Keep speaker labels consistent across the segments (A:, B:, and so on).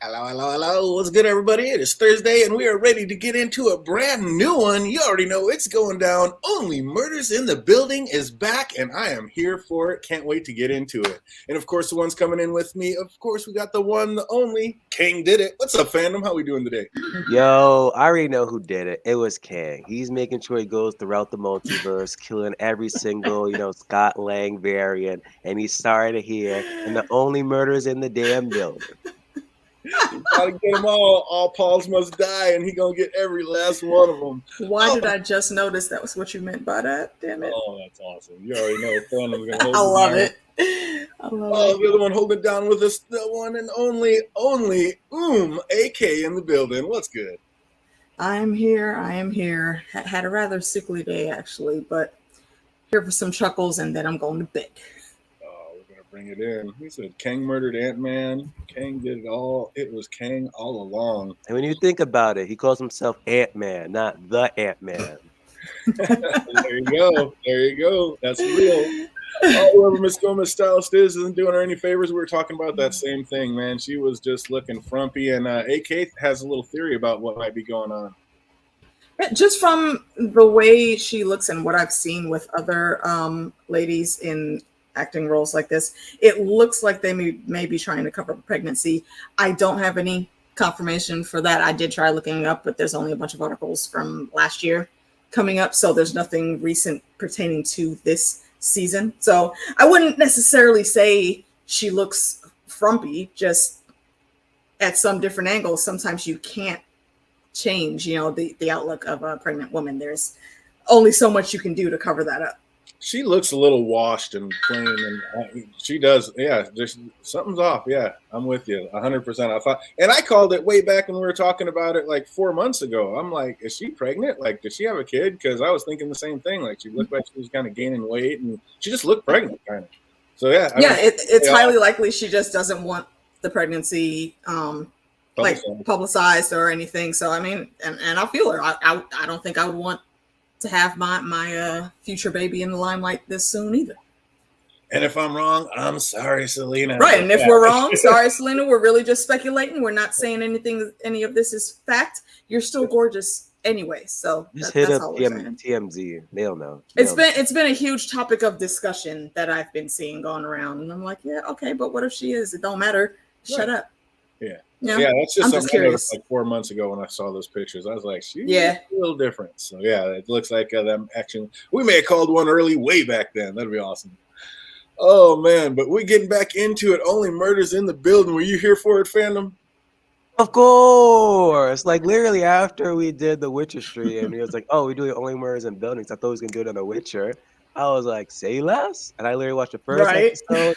A: Hello, hello, hello. What's good, everybody? It is Thursday, and we are ready to get into a brand new one. You already know it's going down. Only Murders in the Building is back, and I am here for it. Can't wait to get into it. And of course, the one's coming in with me. Of course, we got the one, the only King did it. What's up, fandom? How we doing today?
B: Yo, I already know who did it. It was Kang. He's making sure he goes throughout the multiverse, killing every single, Scott Lang variant, and he started here, and the only murders in the damn building.
A: Gotta get them all. All Pauls must die, and he gonna get every last one of them.
C: Why did I just notice that was what you meant by that? Damn it.
A: Oh, that's awesome. You already know fandom's gonna hold
C: I love
A: down.
C: it. I love
A: Oh,
C: it.
A: the other one holding it down with us, the one and only AK in the building. What's good?
C: I am here. I am here. Had a rather sickly day, actually, but here for some chuckles, and then I'm going to bed.
A: Oh, we're gonna bring it in. He said Kang murdered Ant-Man. Kang did it all. It was Kang all along.
B: And when you think about it, he calls himself Ant-Man, not the Ant-Man.
A: There you go. There you go. That's real. Oh, whoever Miss Gomez stylist isn't doing her any favors. We were talking about that same thing, man. She was just looking frumpy, and AK has a little theory about what might be going on.
C: Just from the way she looks and what I've seen with other ladies in acting roles like this, it looks like they may be trying to cover pregnancy. I don't have any confirmation for that. I did try looking up, but there's only a bunch of articles from last year coming up, so there's nothing recent pertaining to this season. So I wouldn't necessarily say she looks frumpy, just at some different angles. Sometimes you can't change, the outlook of a pregnant woman. There's only so much you can do to cover that up.
A: She looks a little washed and plain, and she does. Yeah, just something's off. Yeah, I'm with you 100%. I thought, and I called it way back when we were talking about it like 4 months ago. I'm like, is she pregnant? Like, did she have a kid? Because I was thinking the same thing. Like, she looked like she was kind of gaining weight, and she just looked pregnant, kind of. So yeah,
C: it's highly likely she just doesn't want the pregnancy publicized or anything. So I mean, and I feel her. I don't think I would want to have my future baby in the limelight this soon either.
A: And if I'm wrong, I'm sorry, Selena.
C: Right, and if we're wrong, sorry, Selena. We're really just speculating. We're not saying anything. Any of this is fact. You're still gorgeous anyway. So
B: just hit up TMZ. They'll know.
C: It's been a huge topic of discussion that I've been seeing going around, and I'm like, yeah, okay, but what if she is? It don't matter. Shut up.
A: Yeah, that's just something I noticed like 4 months ago when I saw those pictures. I was like, she's a little different. So yeah, it looks like them action. We may have called one early way back then. That'd be awesome. Oh man, but we're getting back into it. Only Murders in the Building. Were you here for it, fandom?
B: Of course. Like literally after we did the Witcher stream, and he was like, "Oh, we're doing Only Murders in Buildings." I thought he was gonna do it on the Witcher. I was like, "Say less," and I literally watched the first episode.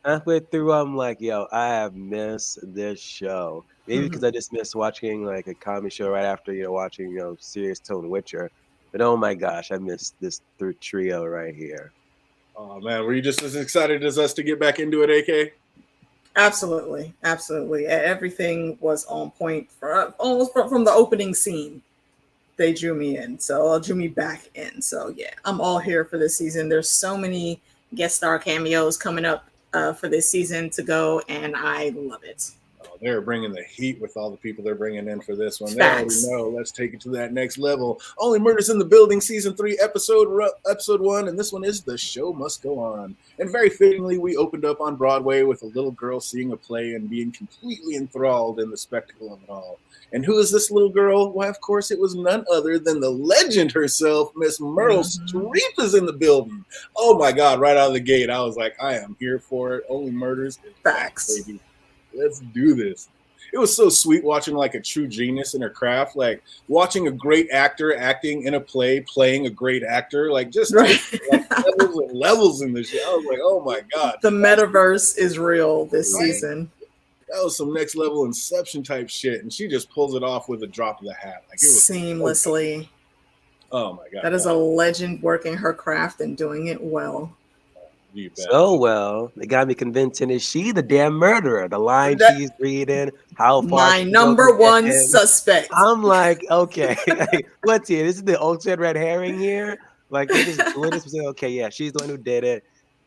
B: Halfway through, I'm like, yo, I have missed this show. Maybe because I just missed watching like a comedy show right after, watching, serious tone Witcher. But oh my gosh, I missed this trio right here.
A: Oh man, were you just as excited as us to get back into it, AK?
C: Absolutely. Everything was on point almost from the opening scene. They drew me in, so drew me back in. So yeah, I'm all here for this season. There's so many guest star cameos coming up for this season to go, and I love it.
A: Oh, they're bringing the heat with all the people they're bringing in for this one. Facts. They already know. Let's take it to that next level. Only Murders in the Building, Season 3, Episode 1, and this one is The Show Must Go On. And very fittingly, we opened up on Broadway with a little girl seeing a play and being completely enthralled in the spectacle of it all. And who is this little girl? Well, of course, it was none other than the legend herself, Miss Meryl Streep is in the building. Oh my God, right out of the gate, I was like, I am here for it. Only Murders is
C: facts.
A: Baby. Let's do this. It was so sweet watching like a true genius in her craft, like watching a great actor acting in a play, playing a great actor, like just like levels in this shit. I was like, oh my God.
C: The metaverse is real this season.
A: That was some next level Inception type shit, and she just pulls it off with a drop of the hat. Like it was
C: seamlessly.
A: Oh my God.
C: That is a legend working her craft and doing it well.
B: So well, they got me convincing is she the damn murderer? The line she's reading, how far
C: my number one suspect.
B: I'm like, okay, what's here? This is the ultimate red herring here. Like they just doing this, okay, yeah, she's the one who did it,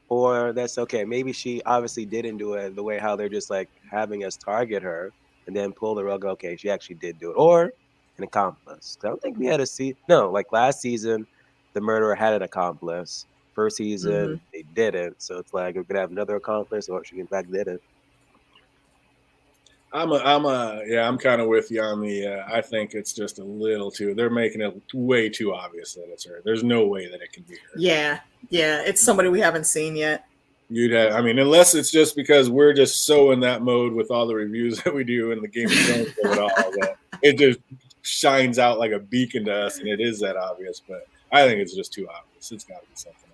B: or that's okay. Maybe she obviously didn't do it the way how they're just like having us target her. and then pull the rug. Okay, she actually did do it, or an accomplice. I don't think we had a no. Like last season, the murderer had an accomplice. First season, they didn't. So it's like we're gonna have another accomplice, or she in fact did it.
A: I'm kind of with you on the. I think it's just a little too. They're making it way too obvious that it's her. There's no way that it can be her.
C: Yeah, it's somebody we haven't seen yet.
A: I mean, unless it's just because we're just so in that mode with all the reviews that we do in the Game of Thrones of it all, that it just shines out like a beacon to us, and it is that obvious. But I think it's just too obvious. It's got to be something else.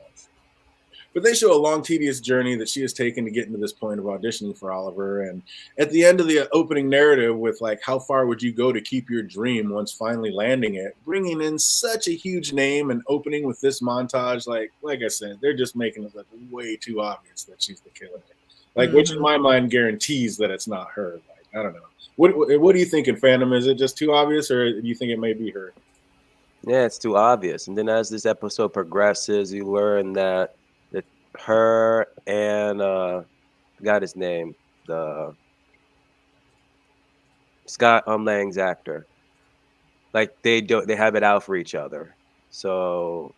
A: But they show a long, tedious journey that she has taken to get into this point of auditioning for Oliver. And at the end of the opening narrative with like, how far would you go to keep your dream once finally landing it, bringing in such a huge name and opening with this montage, like I said, they're just making it like way too obvious that she's the killer. Like, which in my mind guarantees that it's not her. Like, I don't know. What do you think in fandom? Is it just too obvious, or do you think it may be her?
B: Yeah, it's too obvious. And then as this episode progresses, you learn that her and I forgot his name, the Scott Lang's actor, like they have it out for each other. So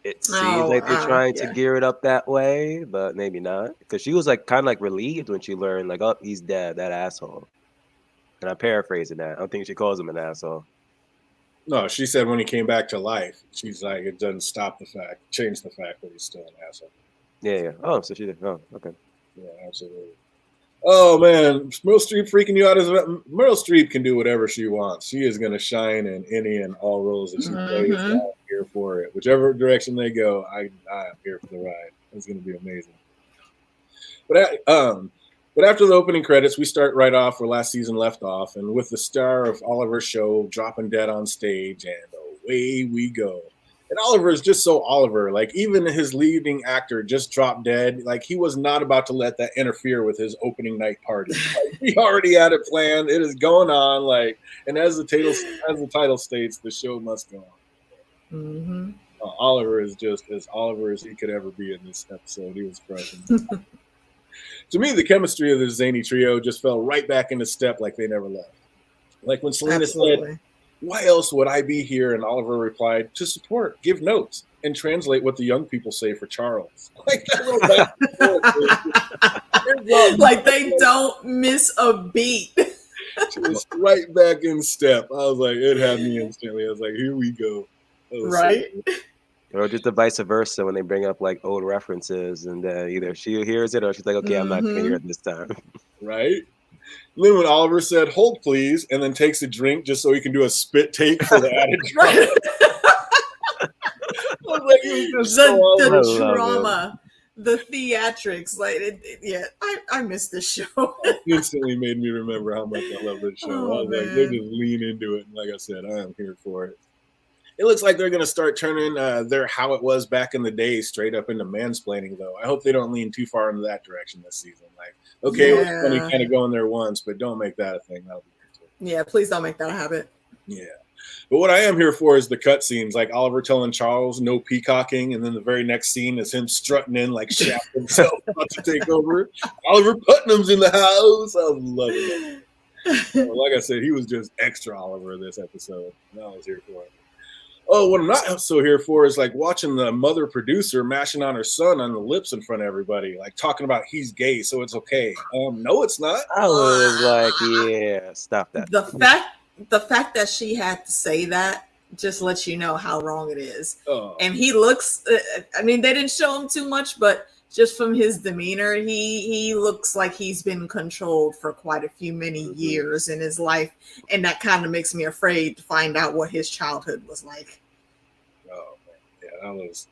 B: it seems like they're trying to gear it up that way, but maybe not, because she was like kind of like relieved when she learned like, oh, he's dead, that asshole. And I'm paraphrasing that. I don't think she calls him an asshole.
A: No, she said when he came back to life, she's like, it doesn't change the fact that he's still an asshole.
B: Yeah. Oh, so she did. Oh, okay.
A: Yeah, absolutely. Oh, man. Meryl Streep freaking you out. Meryl Streep can do whatever she wants. She is going to shine in any and all roles that she plays. I'm here for it. Whichever direction they go, I'm here for the ride. It's going to be amazing. But after the opening credits, we start right off where last season left off, and with the star of Oliver's show dropping dead on stage, and away we go. And Oliver is just so Oliver. Like, even his leading actor just dropped dead. Like, he was not about to let that interfere with his opening night party. Like, he already had it planned. It is going on. Like, and as the title states, the show must go on. Oliver is just as Oliver as he could ever be in this episode. He was crushing. To me, the chemistry of the zany trio just fell right back into step like they never left. Like when Selena said, why else would I be here? And Oliver replied, to support, give notes, and translate what the young people say for Charles. Like that little
C: like they don't miss a beat.
A: Just right back in step. I was like, it had me instantly. I was like, here we go.
C: Right.
A: So
B: or just the vice versa when they bring up like old references, and either she hears it or she's like, okay, I'm not going to hear it this time.
A: Right. And then when Oliver said, hold please, and then takes a drink just so he can do a spit take for the added drama. I was like, he was just
C: the drama, the theatrics. Like, I miss this show.
A: It instantly made me remember how much I love this show. I was like, they just lean into it. And like I said, I am here for it. It looks like they're going to start turning their how it was back in the day straight up into mansplaining, though. I hope they don't lean too far into that direction this season. Like, okay, it was funny kind of going there once, but don't make that a thing. That'll be good too.
C: Yeah, please don't make that a habit.
A: Yeah. But what I am here for is the cut scenes, like Oliver telling Charles no peacocking, and then the very next scene is him strutting in like Shaft himself about to take over. Oliver Putnam's in the house. I was loving it. Like I said, he was just extra Oliver this episode. And I was here for it. Oh, what I'm not so here for is like watching the mother producer mashing on her son on the lips in front of everybody, like talking about he's gay, so it's okay. No, it's not.
B: I was like, yeah, stop that.
C: The fact that she had to say that just lets you know how wrong it is.
A: Oh.
C: And he looks, I mean, they didn't show him too much, but just from his demeanor, he looks like he's been controlled for quite a few many years in his life. And that kind of makes me afraid to find out what his childhood was like.
A: Oh, man. Yeah, that was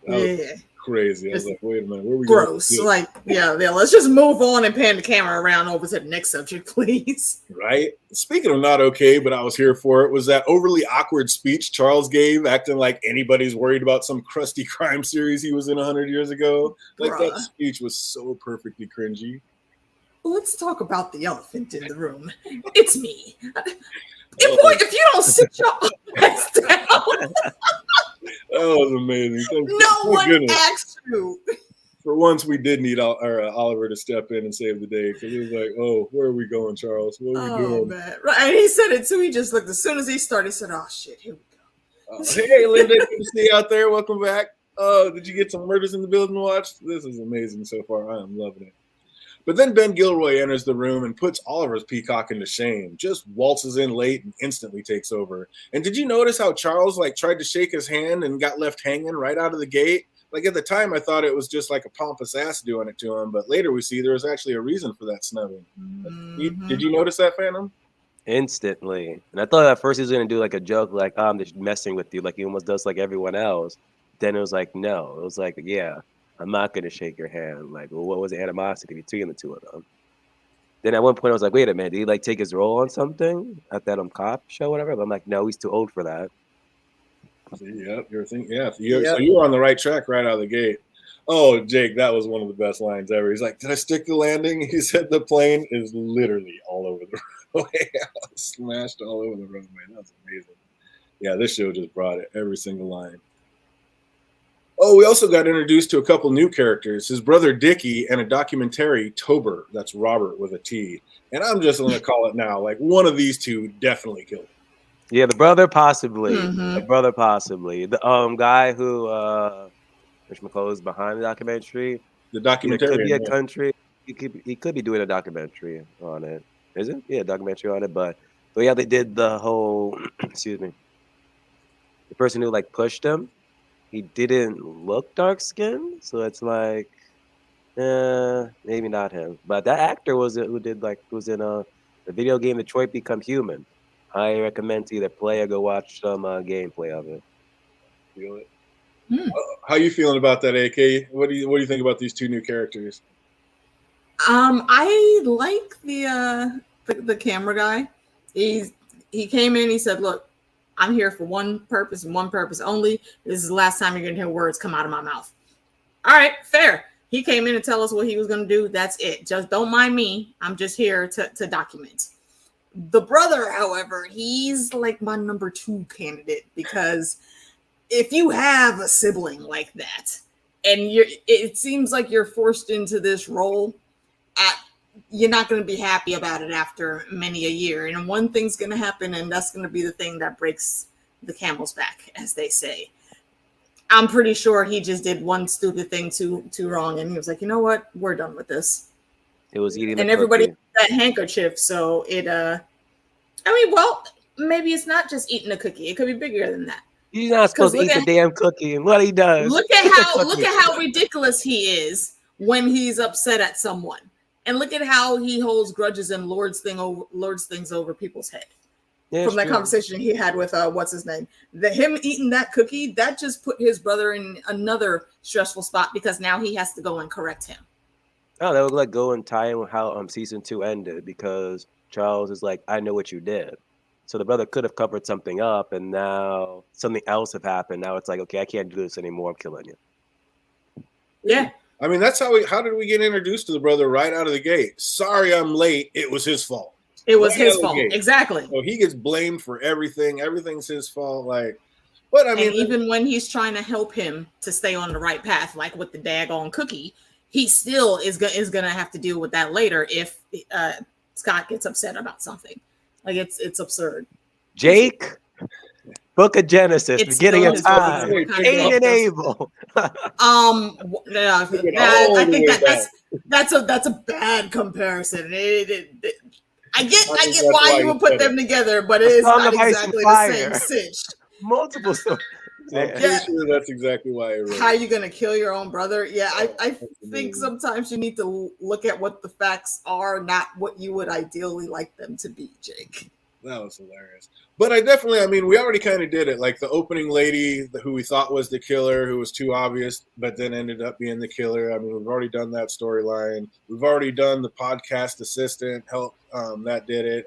A: crazy. I was like, wait a minute, where are we
C: gross.
A: Going?
C: Like, yeah, let's just move on and pan the camera around over to the next subject, please.
A: Right? Speaking of not okay, but I was here for it, was that overly awkward speech Charles gave, acting like anybody's worried about some crusty crime series he was in 100 years ago. Like, that speech was so perfectly cringy.
C: Let's talk about the elephant in the room. It's me. If you don't sit your ass down.
A: That was amazing.
C: No one asked you.
A: For once, we did need Oliver to step in and save the day because it was like, oh, where are we going, Charles? What are we doing?
C: Man. Right. And he said it too. He just looked, as soon as he started, he said, oh, shit, here we go.
A: Hey, Linda, good to see you out there. Welcome back. Oh, did you get some Murders in the Building to watch? This is amazing so far. I am loving it. But then Ben Gilroy enters the room and puts Oliver's peacocking to shame. Just waltzes in late and instantly takes over. And did you notice how Charles tried to shake his hand and got left hanging right out of the gate? Like at the time, I thought it was just like a pompous ass doing it to him. But later we see there was actually a reason for that snubbing. Mm-hmm. Did you notice that, Phantom?
B: Instantly. And I thought at first he was going to do like a joke, like, oh, I'm just messing with you, like he almost does like everyone else. Then it was like, no. It was like, yeah, I'm not going to shake your hand. Like, well, what was the animosity between the two of them? Then at one point I was like, wait a minute, did he like take his role on something at that cop show, whatever? But I'm like, no, he's too old for that.
A: Yep, you're thinking, yeah. So you're on the right track right out of the gate. Oh, Jake, that was one of the best lines ever. He's like, did I stick the landing? He said the plane is literally all over the roadway. Smashed all over the roadway. That was amazing. Yeah, this show just brought it. Every single line. Oh, we also got introduced to a couple new characters. His brother Dickie and a documentary, Tober. That's Robert with a T. And I'm just going to call it now. Like, one of these two definitely killed him.
B: Yeah, the brother possibly. The brother possibly. The guy who was behind the documentary.
A: The documentary.
B: It could be a country. He could be doing a documentary on it. Is it? Yeah, documentary on it. But yeah, they did the whole excuse me. The person who like pushed him, he didn't look dark skinned, so it's like maybe not him. But that actor was in the video game Detroit Become Human. I recommend to either play or go watch some gameplay of it.
A: Feel it. How you feeling about that, AK? What do you think about these two new characters?
C: I like the camera guy. He came in. He said, "Look, I'm here for one purpose and one purpose only. This is the last time you're gonna hear words come out of my mouth." All right, fair. He came in to tell us what he was gonna do. That's it. Just don't mind me. I'm just here to document. The brother, however, he's like my number 2 candidate, because if you have a sibling like that and it seems like you're forced into this role, you're not going to be happy about it after many a year. And one thing's going to happen, and that's going to be the thing that breaks the camel's back, as they say. I'm pretty sure he just did one stupid thing too wrong, and he was like, you know what? We're done with this.
B: It was eating,
C: and everybody had that handkerchief, so it. Well, maybe it's not just eating a cookie. It could be bigger than that.
B: He's not supposed to eat the damn cookie, and what he does.
C: Look at how ridiculous he is when he's upset at someone, and look at how he holds grudges and lords things over people's head. Yeah, from that conversation he had with what's his name, him eating that cookie, that just put his brother in another stressful spot, because now he has to go and correct him.
B: Oh, that would like go and tie in with how season 2 ended, because Charles is like, I know what you did. So the brother could have covered something up, and now something else have happened. Now it's like, okay, I can't do this anymore. I'm killing you.
C: Yeah.
A: I mean, that's how did we get introduced to the brother right out of the gate? Sorry, I'm late. It was his fault.
C: It was his fault. Exactly.
A: So he gets blamed for everything. Everything's his fault. But I mean,
C: and even when he's trying to help him to stay on the right path, like with the daggone cookie, he still is going to have to deal with that later if Scott gets upset about something. Like it's absurd.
B: Jake, Book of Genesis, beginning of time, Cain and Abel.
C: I think that's a bad comparison. I get why you would put them together, but it is not exactly the same cinch.
B: Multiple stories.
A: I'm pretty sure that's exactly why I wrote.
C: How are you going to kill your own brother? Yeah, I think sometimes you need to look at what the facts are, not what you would ideally like them to be, Jake.
A: That was hilarious. But we already kind of did it. Like the opening lady who we thought was the killer, who was too obvious, but then ended up being the killer. I mean, we've already done that storyline. We've already done the podcast assistant help that did it.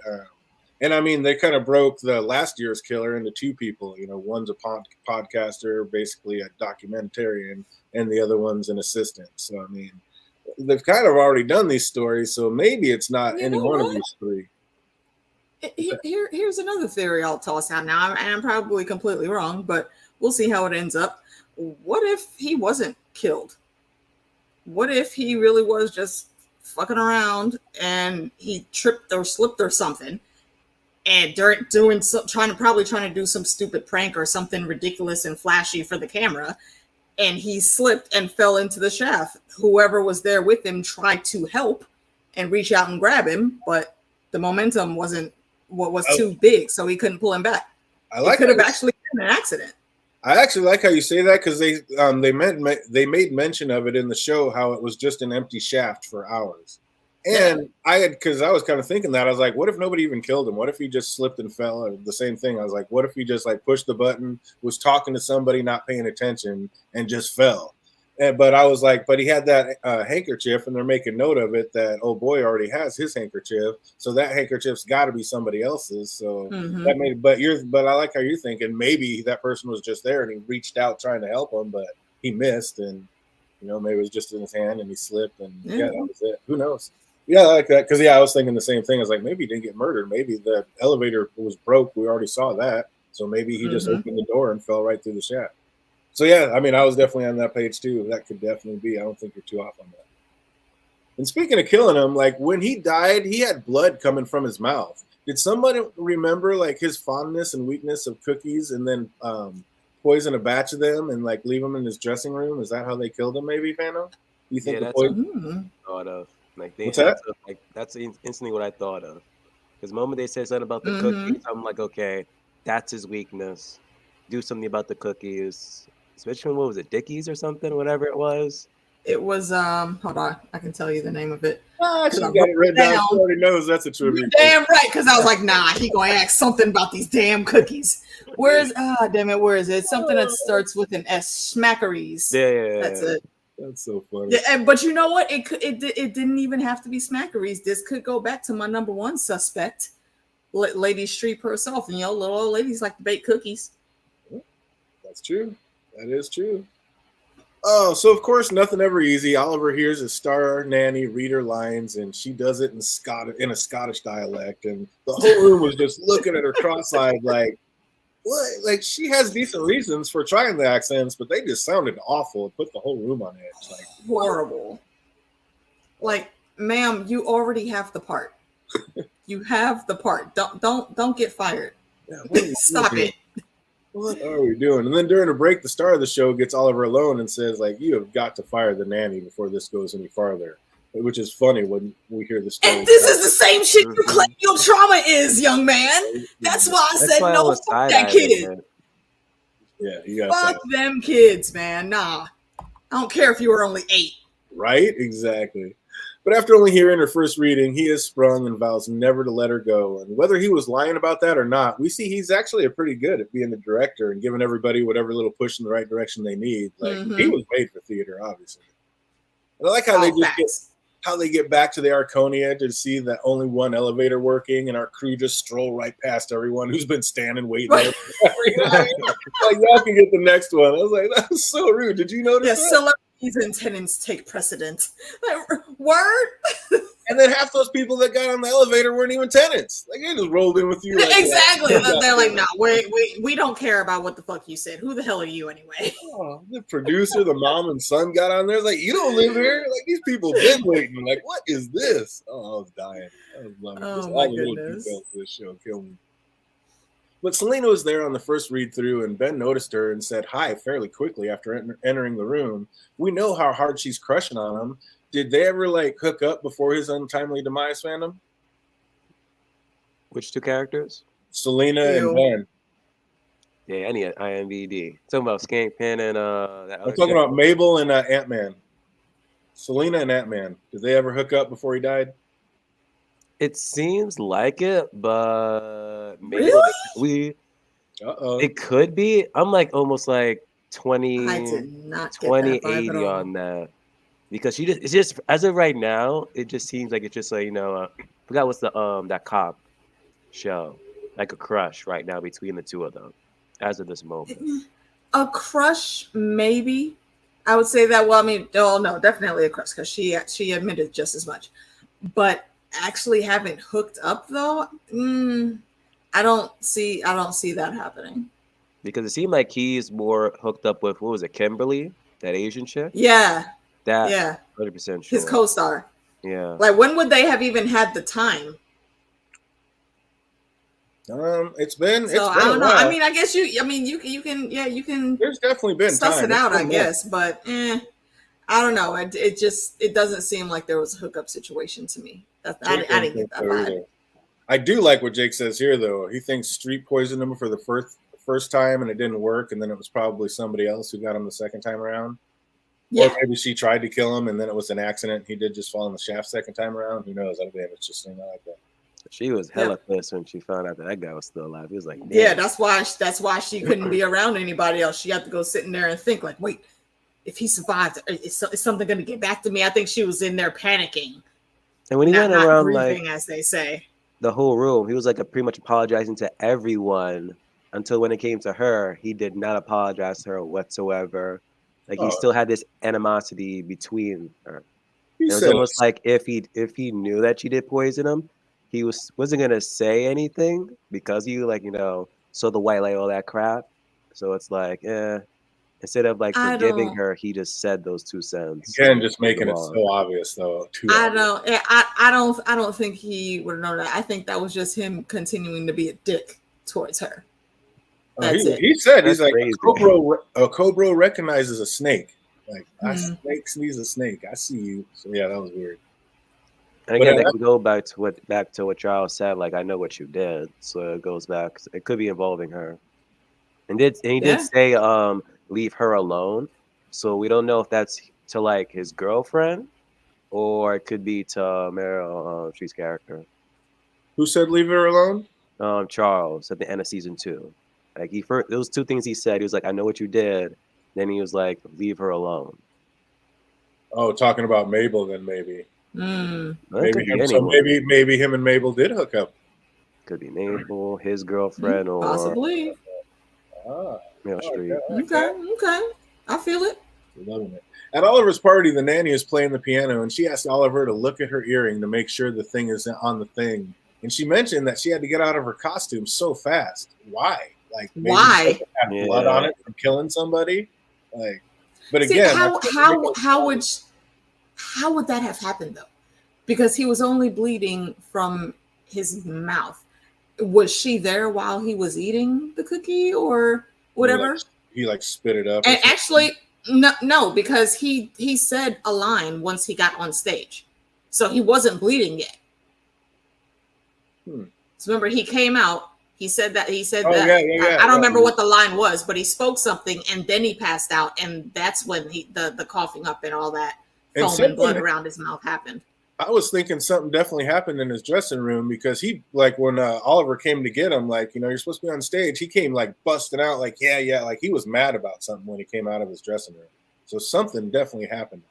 A: And I mean, they kind of broke the last year's killer into 2 people. You know, one's a podcaster, basically a documentarian, and the other one's an assistant. So, I mean, they've kind of already done these stories, so maybe it's not any one of these 3.
C: Here's another theory I'll toss out now, and I'm probably completely wrong, but we'll see how it ends up. What if he wasn't killed? what if he really was just fucking around and he tripped or slipped or something, and trying to do some stupid prank or something ridiculous and flashy for the camera, and he slipped and fell into the shaft. Whoever was there with him tried to help and reach out and grab him, but the momentum wasn't what was too big, so he couldn't pull him back. It could have actually been an accident.
A: I actually like how you say that, because they made mention of it in the show, how it was just an empty shaft for hours. And because I was kind of thinking that, I was like, what if nobody even killed him? What if he just slipped and fell? Or the same thing. I was like, what if he just like pushed the button, was talking to somebody, not paying attention, and just fell? But I was like, but he had that handkerchief, and they're making note of it that old boy already has his handkerchief, so that handkerchief's got to be somebody else's. So that made. But I like how you're thinking. Maybe that person was just there, and he reached out trying to help him, but he missed, and maybe it was just in his hand, and he slipped, and that was it. Who knows? Yeah, I like that, because I was thinking the same thing. I was like, maybe he didn't get murdered. Maybe the elevator was broke. We already saw that, so maybe he just opened the door and fell right through the shaft. So, yeah, I mean, I was definitely on that page, too. That could definitely be. I don't think you're too off on that. And speaking of killing him, like, when he died, he had blood coming from his mouth. Did somebody remember, like, his fondness and weakness of cookies, and then poison a batch of them and, like, leave them in his dressing room? Is that how they killed him, maybe, Fano? You think
B: that's
A: what
B: I thought of. Like,
A: what's that?
B: That's instantly what I thought of. Because the moment they said something about the cookies, I'm like, okay, that's his weakness. Do something about the cookies. Especially what was it, Dickies or something, whatever it was.
C: It was hold on, I can tell you the name of it.
A: She got it written down. She already knows that's a trivia.
C: Damn right, because I was like, nah, he gonna ask something about these damn cookies. Where is it? Something that starts with an S. Smackeries.
B: Yeah.
C: That's it.
A: That's so funny.
C: Yeah, but you know what? It didn't even have to be Smackeries. This could go back to my number one suspect, Lady Streep herself. And little old ladies like to bake cookies.
A: That's true. That is true. Oh, so of course, nothing ever easy. Oliver hears his star nanny read her lines, and she does it in a Scottish dialect, and the whole room was just looking at her cross-eyed, like, what? Like, she has decent reasons for trying the accents, but they just sounded awful. It put the whole room on edge. Like,
C: horrible. Like, ma'am, you already have the part. You have the part. Don't get fired. Yeah, stop it.
A: What are we doing? And then during a break, the star of the show gets Oliver alone and says, like, you have got to fire the nanny before this goes any farther. Which is funny when we hear the story.
C: And this is the same shit you claim your trauma is, young man. That's why I said no, fuck that kid.
A: Yeah, you got
C: fuck them kids, man. Nah. I don't care if you were only 8.
A: Right? Exactly. But after only hearing her first reading, he is sprung and vows never to let her go. And whether he was lying about that or not, we see he's actually pretty good at being the director and giving everybody whatever little push in the right direction they need. Like, he was made for theater, obviously. And I like how they get back to the Arconia to see that only one elevator working, and our crew just stroll right past everyone who's been standing waiting there. Like, y'all can get the next one. I was like, that was so rude. Did you notice that?
C: Celebrities and tenants take precedence. Word?
A: And then half those people that got on the elevator weren't even tenants. Like, they just rolled in with you. Like,
C: exactly. They're like, no, we don't care about what the fuck you said. Who the hell are you anyway?
A: Oh, the producer, the mom and son got on there. Like, you don't live here. Like, these people been waiting. Like, what is this? Oh, I was dying. I was loving it. Just all the little details of this show killed me. But Selena was there on the first read through, and Ben noticed her and said hi fairly quickly after entering the room. We know how hard she's crushing on him. Did they ever, like, hook up before his untimely demise, fandom?
B: Which two characters?
A: Selena and Ben.
B: Yeah, I need an IMBD. Talking about Skankpin and
A: I'm talking about Mabel and Ant-Man. Selena and Ant-Man. Did they ever hook up before he died?
B: It seems like it, but maybe
C: really?
B: It could be. I'm like almost like 20,
C: I did not
B: 2080 on that. Because it's just as of right now, it just seems like it's just like, forgot what's the that cop show, like a crush right now between the two of them, as of this moment.
C: A crush, maybe. I would say that. Well, I mean, no, definitely a crush because she admitted just as much. But actually, haven't hooked up though. I don't see that happening.
B: Because it seemed like he's more hooked up with, what was it, Kimberly, that Asian chick?
C: Yeah. Yeah.
B: 100% sure.
C: His co-star.
B: Yeah.
C: Like, when would they have even had the time?
A: It's been
C: So
A: a
C: I don't know.
A: while.
C: I mean, I guess you can.
A: There's definitely been
C: suss
A: time.
C: it out, I guess, but I don't know. It doesn't seem like there was a hookup situation to me. I didn't get that vibe.
A: I do like what Jake says here, though. He thinks Street poisoned him for the first time, and it didn't work, and then it was probably somebody else who got him the second time around. Yeah. Or maybe she tried to kill him, and then it was an accident. He did just fall in the shaft second time around. Who knows? That'd be interesting. I like that.
B: She was hella pissed when she found out that guy was still alive. He was like, damn.
C: Yeah, that's why she couldn't be around anybody else. She had to go sit in there and think, like, wait, if he survived, is something going to get back to me? I think she was in there panicking.
B: And when he went around,
C: grieving,
B: like,
C: as they say,
B: the whole room, he was like pretty much apologizing to everyone until when it came to her, he did not apologize to her whatsoever. Like, he still had this animosity between her. It was almost like if he knew that she did poison him, he wasn't gonna say anything because he saw the white light, all that crap. So it's like, instead of like forgiving her, he just said those 2 cents.
A: Again, just making it so obvious, though.
C: I don't think he would know that. I think that was just him continuing to be a dick towards her. That's it.
A: He said, he's like, a cobra recognizes a snake. Like, a snake sees a snake. I see you. So yeah, that was weird.
B: And again, they can go back to what Charles said. Like, I know what you did, so it goes back. It could be involving her. And he did say, leave her alone. So we don't know if that's to like his girlfriend, or it could be to Meryl Streep's character.
A: Who said leave her alone?
B: Charles at the end of season 2. Like, those 2 things he said. He was like, I know what you did. Then he was like, leave her alone.
A: Oh, talking about Mabel, then maybe.
B: Maybe
A: him and Mabel did hook up.
B: Could be Mabel, his girlfriend, or
C: possibly
B: Meryl Streep.
C: Okay, I feel it.
A: Loving it. At Oliver's party, the nanny is playing the piano, and she asked Oliver to look at her earring to make sure the thing is on the thing. And she mentioned that she had to get out of her costume so fast. Why? Like, maybe
C: why?
A: Had blood on it from killing somebody. Like, but again,
C: how would that have happened though? Because he was only bleeding from his mouth. Was she there while he was eating the cookie or whatever?
A: He spit it up.
C: And actually, no, because he said a line once he got on stage, so he wasn't bleeding yet. So remember, he came out. He said that. I don't remember what the line was, but he spoke something, and then he passed out, and that's when the coughing up and all that foam and blood around his mouth happened.
A: I was thinking something definitely happened in his dressing room, because he, like, when Oliver came to get him, like, you're supposed to be on stage. He came like busting out, like, yeah, like he was mad about something when he came out of his dressing room. So something definitely happened.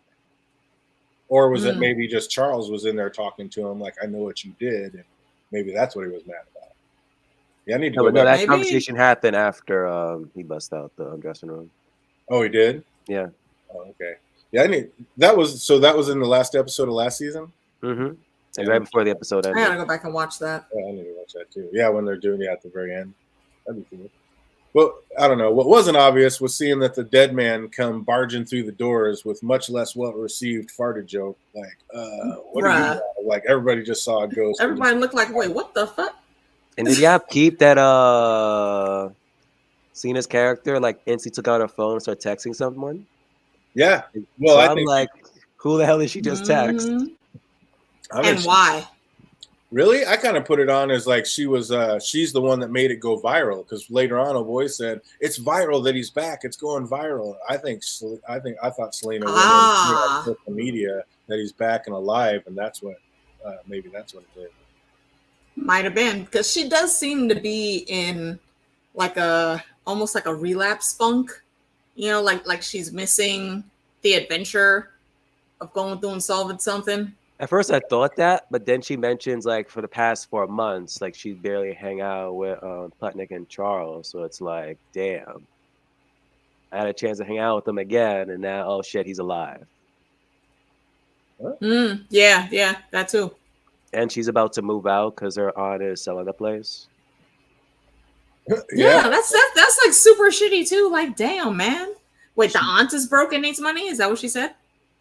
A: Or was it maybe just Charles was in there talking to him, like, I know what you did, and maybe that's what he was mad about. Yeah, I need to go back.
B: No, that conversation happened after he bust out the dressing room.
A: Oh, he did?
B: Yeah.
A: Oh, okay. Yeah, that was in the last episode of last season?
B: Mm-hmm. And right before the episode ended.
C: I gotta go back and watch that.
A: Yeah, I need to watch that too. Yeah, when they're doing it at the very end. That'd be cool. Well, I don't know. What wasn't obvious was seeing that the dead man come barging through the doors with much less well-received farted joke. Like, what are you? Like, everybody just saw a ghost.
C: Everybody looked like, wait, what the fuck?
B: And did y'all keep that Cena's character like instantly took out her phone and started texting someone?
A: Yeah. Well,
B: so I'm like, who the hell did she just text?
C: And why?
A: Really? I kind of put it on as like she's the one that made it go viral, because later on a voice said it's viral that he's back. It's going viral. I thought Selena on social media that he's back and alive, and that's what maybe that's what it did.
C: Might have been, because she does seem to be in like almost like a relapse funk, like she's missing the adventure of going through and solving something.
B: At first I thought that, but then she mentions like for the past 4 months, like she barely hang out with Putnick and Charles. So it's like, damn, I had a chance to hang out with them again, and now, oh shit, he's alive.
C: Yeah, that too.
B: And she's about to move out because her aunt is selling the place.
C: Yeah, that's like super shitty too. Like, damn, man. Wait, the aunt is broke and needs money? Is that what she said?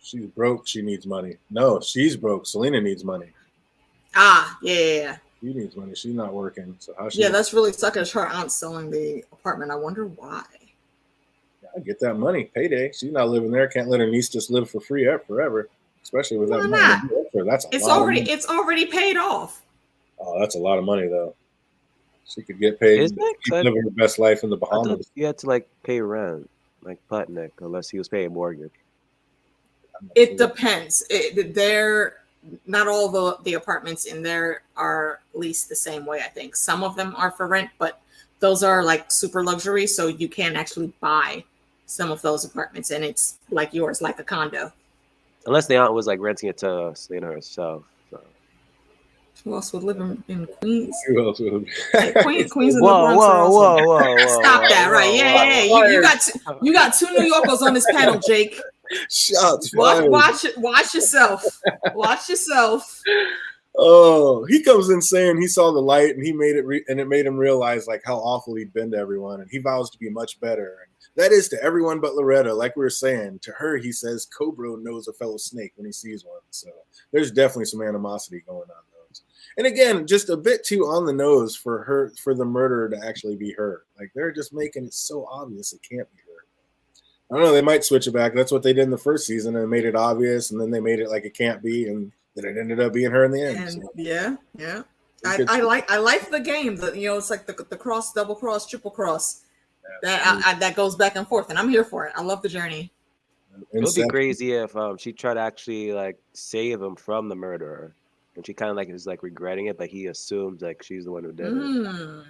A: She's broke. She needs money. No, she's broke. Selena needs money.
C: Ah, yeah.
A: She needs money. She's not working. So how she?
C: Yeah, that's really suckish. Her aunt's selling the apartment. I wonder why.
A: I get that money, payday. She's not living there. Can't let her niece just live for free forever, especially with that money. That's a lot of money.
C: It's already paid off.
A: Oh, that's a lot of money though. She could get paid. Keep living her best life in the Bahamas.
B: You had to like pay rent, like Putnick, unless he was paying mortgage.
C: It depends. Not all the apartments in there are leased the same way. I think some of them are for rent, but those are like super luxury, so you can actually buy some of those apartments, and it's like yours, like a condo.
B: Unless the aunt was like renting it to Selena herself. So.
C: Who else would live in Queens?
A: Who else would?
C: Queens and the Bronx are also.
B: Whoa!
C: Stop that! Right? Yeah. You got two New Yorkers on this panel, Jake.
A: Shots
C: Watch yourself. Watch yourself.
A: Oh, he comes in saying he saw the light and he made it, and it made him realize like how awful he'd been to everyone, and he vows to be much better. And that is to everyone but Loretta. Like we were saying, to her he says Cobra knows a fellow snake when he sees one. So there's definitely some animosity going on those. And again, just a bit too on the nose for the murderer to actually be her. Like they're just making it so obvious it can't be her. I don't know. They might switch it back. That's what they did in the first season and made it obvious, and then they made it like it can't be, and then it ended up being her in the end.
C: And so. Yeah. I like the game. That it's like the cross, double cross, triple cross. That goes back and forth, and I'm here for it. I love the journey.
B: It would be crazy if she tried to actually like save him from the murderer, and she kind of like is like regretting it, but he assumes like she's the one who did it.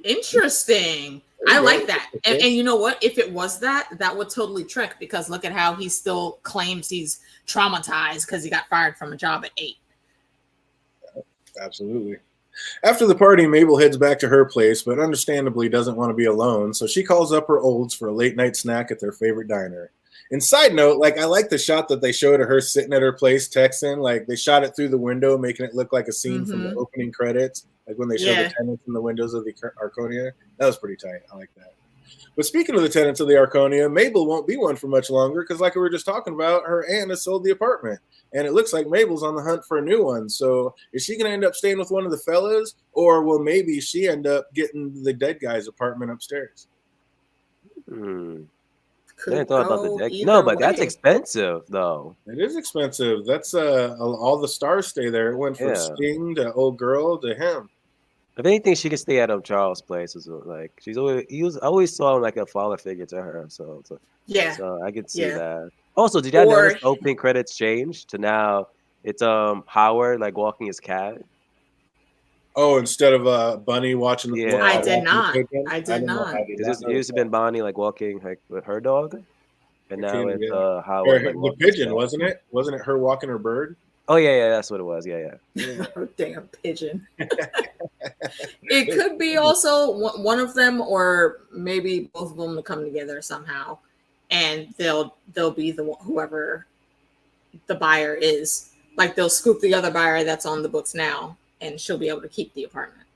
C: Interesting. I like that. And you know what? If it was that would totally trick, because look at how he still claims he's traumatized because he got fired from a job at 8.
A: Absolutely. After the party, Mabel heads back to her place, but understandably doesn't want to be alone, so she calls up her olds for a late night snack at their favorite diner. And side note, like I like the shot that they showed of her sitting at her place texting. Like they shot it through the window, making it look like a scene from the opening credits. Like when they showed the tenants in the windows of the Arconia. That was pretty tight. I like that. But speaking of the tenants of the Arconia, Mabel won't be one for much longer because like we were just talking about, her aunt has sold the apartment. And it looks like Mabel's on the hunt for a new one. So is she going to end up staying with one of the fellas? Or will maybe she end up getting the dead guy's apartment upstairs?
B: I didn't thought about the deck. No, but that's expensive, though.
A: It is expensive. That's all the stars stay there. It went from Sting to Old Girl to him.
B: If anything, she could stay at Charles' place. Like I always saw him like a father figure to her. So I could see that. Also, did y'all notice opening credits changed to now it's Howard like walking his cat?
A: Oh, instead of Bunny watching the
C: I did not.
B: It used to been Bonnie like walking like with her dog, and now it's Howard.
A: Like, the pigeon, wasn't it? Wasn't it her walking her bird?
B: Oh yeah, that's what it was. Yeah.
C: Damn pigeon. It could be also one of them, or maybe both of them to come together somehow, and they'll be whoever the buyer is. Like they'll scoop the other buyer that's on the books now, and she'll be able to keep the apartment.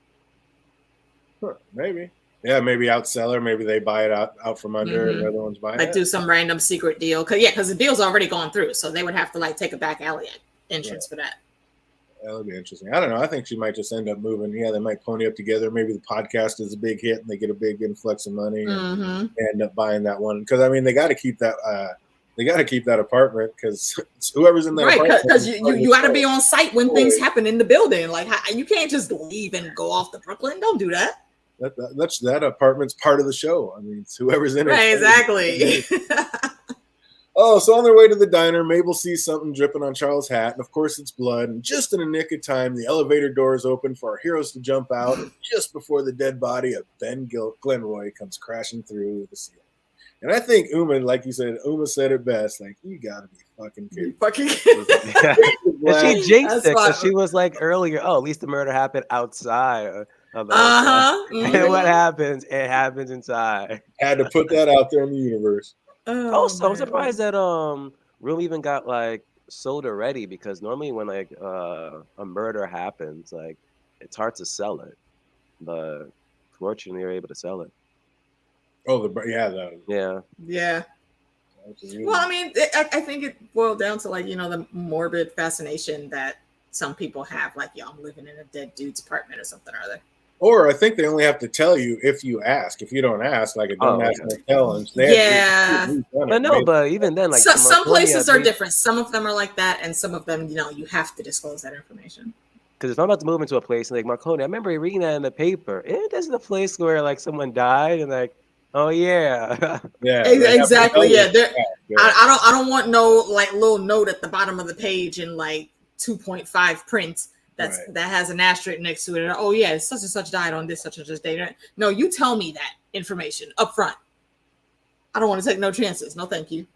A: Maybe. Yeah, maybe outsell her. Maybe they buy it out from under and the other one's buying it.
C: Like do some random secret deal. Because the deal's already gone through. So they would have to like take a back alley entrance for that.
A: That would be interesting. I don't know. I think she might just end up moving. Yeah, they might pony up together. Maybe the podcast is a big hit and they get a big influx of money and end up buying that one. Because, I mean, they got to keep that apartment because whoever's in that apartment.
C: Because you got to be on site when things happen in the building. Like you can't just leave and go off to Brooklyn. Don't do that.
A: That apartment's part of the show. I mean, it's whoever's in it.
C: Right, exactly.
A: Oh, so on their way to the diner, Mabel sees something dripping on Charles' hat, and of course it's blood. And just in a nick of time, the elevator doors open for our heroes to jump out, and just before the dead body of Ben Glenroy comes crashing through the ceiling. And I think Uma, like you said, said it best. Like, you gotta be fucking kidding.
B: And she jinxed it because she was like earlier, at least the murder happened outside of the And what happens? It happens inside.
A: Had to put that out there in the universe.
B: Also, I'm surprised that room even got like sold already, because normally when like a murder happens, like it's hard to sell it, but fortunately you're able to sell it.
A: Oh,
C: yeah.
A: Absolutely.
C: Well, I mean, I think it boiled down to like, the morbid fascination that some people have, like, I'm living in a dead dude's apartment or something or other.
A: Or I think they only have to tell you if you ask. If you don't ask, like a don't ask, no tell. And
B: But no, but even then, like
C: some places are different. Some of them are like that, and some of them, you have to disclose that information.
B: Because if I'm about to move into a place like Marconi, I remember reading that in the paper. This is the place where like someone died, and like, oh yeah,
C: exactly, yeah. I don't want no like little note at the bottom of the page in like 2.5 print that has an asterisk next to it. Oh yeah, such and such died on this such and such date. No, you tell me that information up front. I don't want to take no chances. No, thank you.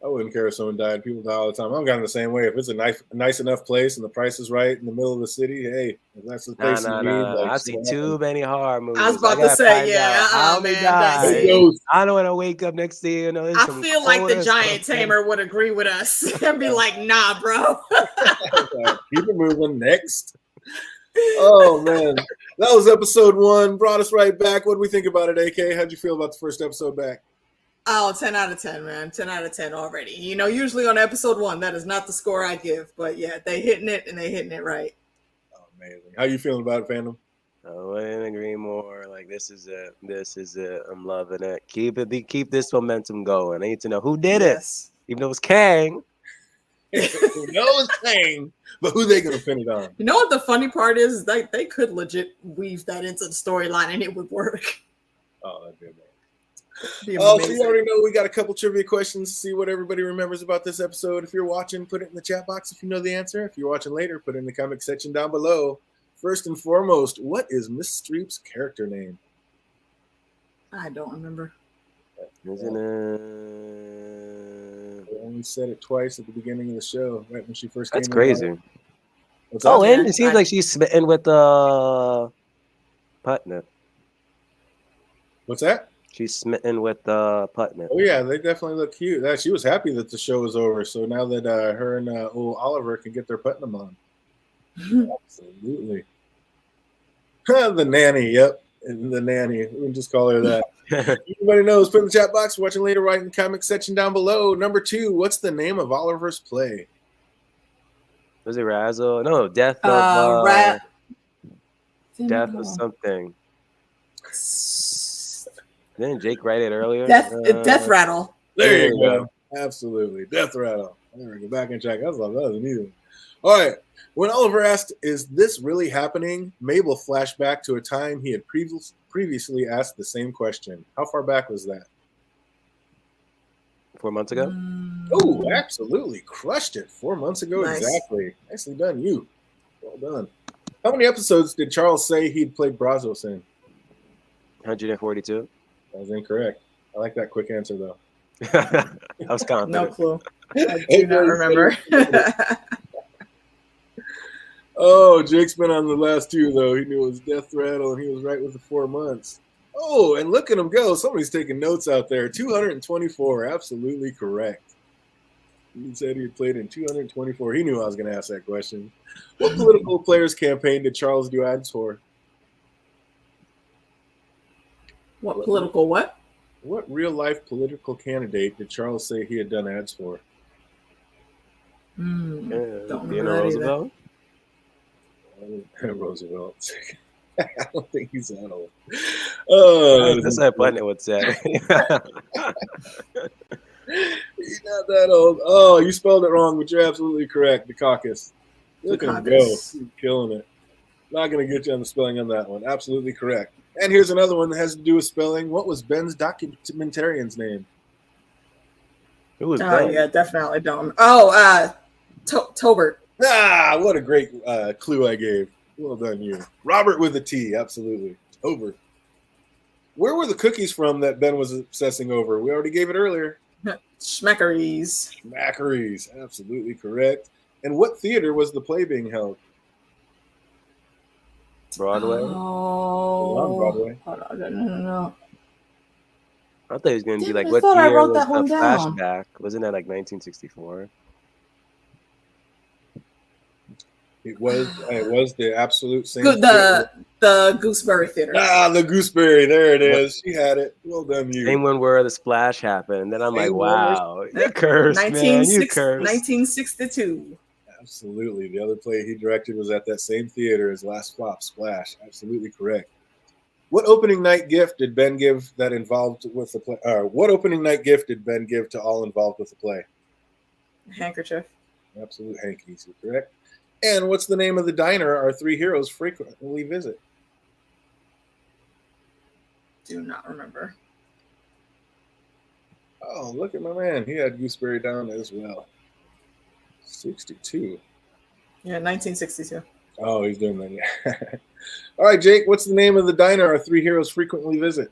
A: I wouldn't care if someone died. People die all the time. I'm kind of the same way. If it's a nice enough place and the price is right in the middle of the city, hey, if that's the place you need. Like,
B: I've seen too many horror movies.
C: I was about to say,
B: how they died. I don't want to wake up next day.
C: I feel like the giant tamer would agree with us and be like, nah, bro.
A: Keep it moving. Next. Oh, man. That was episode 1. Brought us right back. What do we think about it, AK? How'd you feel about the first episode back?
C: Oh, 10 out of 10, man. 10 out of 10 already. Usually on episode 1, that is not the score I give. But yeah, they hitting it and they hitting it right.
A: Oh, amazing. How you feeling about it, Phantom?
B: I wouldn't agree more. Like, this is it. This is it. I'm loving it. Keep this momentum going. I need to know who did it. Even though it was Kang.
A: Who knows Kang, but who they gonna pin it on?
C: You know what the funny part is? They could legit weave that into the storyline and it would work.
A: Oh, that'd be amazing. So you already know we got a couple trivia questions to see what everybody remembers about this episode. If you're watching, put it in the chat box if you know the answer. If you're watching later, put it in the comment section down below. First and foremost, what is Miss Streep's character name?
C: I don't remember.
B: Isn't it?
A: They only said it twice at the beginning of the show, right when she first came in.
B: That's crazy. And it seems like she's smitten with Putnam.
A: What's that?
B: She's smitten with Putnam.
A: Oh yeah, they definitely look cute. She was happy that the show was over, so now that her and old Oliver can get their Putnam on. Absolutely. The nanny, yep. The nanny. We can just call her that. Everybody knows. Put in the chat box. Watching later, write in the comment section down below. Number 2, what's the name of Oliver's play?
B: Was it Razzle? No, Death of something. Didn't Jake write it earlier?
C: Death Rattle.
A: There you go. Absolutely. Death Rattle. There we go. Back and check. That was an easy one. All right. When Oliver asked, is this really happening? Mabel flashed back to a time he had previously asked the same question. How far back was that?
B: 4 months ago?
A: Oh, absolutely. Crushed it. 4 months ago.
C: Nice.
A: Exactly. Nicely done, you. Well done. How many episodes did Charles say he'd played Brazos in?
B: 142.
A: That was incorrect. I like that quick answer, though.
B: I was confident.
C: No clue. I do not remember.
A: Oh, Jake's been on the last 2, though. He knew it was Death Rattle, and he was right with the 4 months. Oh, and look at him go. Somebody's taking notes out there. 224. Absolutely correct. He said he had played in 224. He knew I was going to ask that question. What political players' campaign did Charles do ads for?
C: What political what?
A: What real-life political candidate did Charles say he had done ads for?
C: Don't remember
B: Roosevelt?
A: Roosevelt. I don't think he's that old. Oh,
B: that's what Putnam would say.
A: He's not that old. Oh, you spelled it wrong, but you're absolutely correct. The caucus. Look at him go. He's killing it. Not going to get you on the spelling on that one. Absolutely correct. And here's another one that has to do with spelling. What was Ben's documentarian's name?
B: Who was Ben?
C: Yeah, definitely don't. Oh, Tobert.
A: Ah, what a great clue I gave. Well done, you. Robert with a T, absolutely. Tobert. Where were the cookies from that Ben was obsessing over? We already gave it earlier.
C: Schmackeries.
A: Schmackeries, absolutely correct. And what theater was the play being held?
B: Broadway?
C: Oh.
A: On Broadway.
C: Hold on, no.
B: I thought it was going to be like,
C: I
B: what
C: thought I
B: year
C: wrote
B: was
C: that one
B: the
C: down.
B: flashback? Wasn't that like 1964?
A: It was the absolute same.
C: The Gooseberry Theater.
A: The Gooseberry. There it is. She had it. Well done, you.
B: Same one where the splash happened. And then I'm like, wow, you cursed, man. You cursed.
C: 1962.
A: Absolutely. The other play he directed was at that same theater as Last Flop Splash. Absolutely correct. What opening night gift did Ben give that involved with the play? What opening night gift did Ben give to all involved with the play?
C: Handkerchief.
A: Absolute hankies. You're correct. And what's the name of the diner our three heroes frequently visit?
C: Do not remember.
A: Oh, look at my man. He had Gooseberry down as well. 62.
C: Yeah, 1962.
A: Oh, he's doing that. Yeah. All right, Jake, what's the name of the diner our three heroes frequently visit?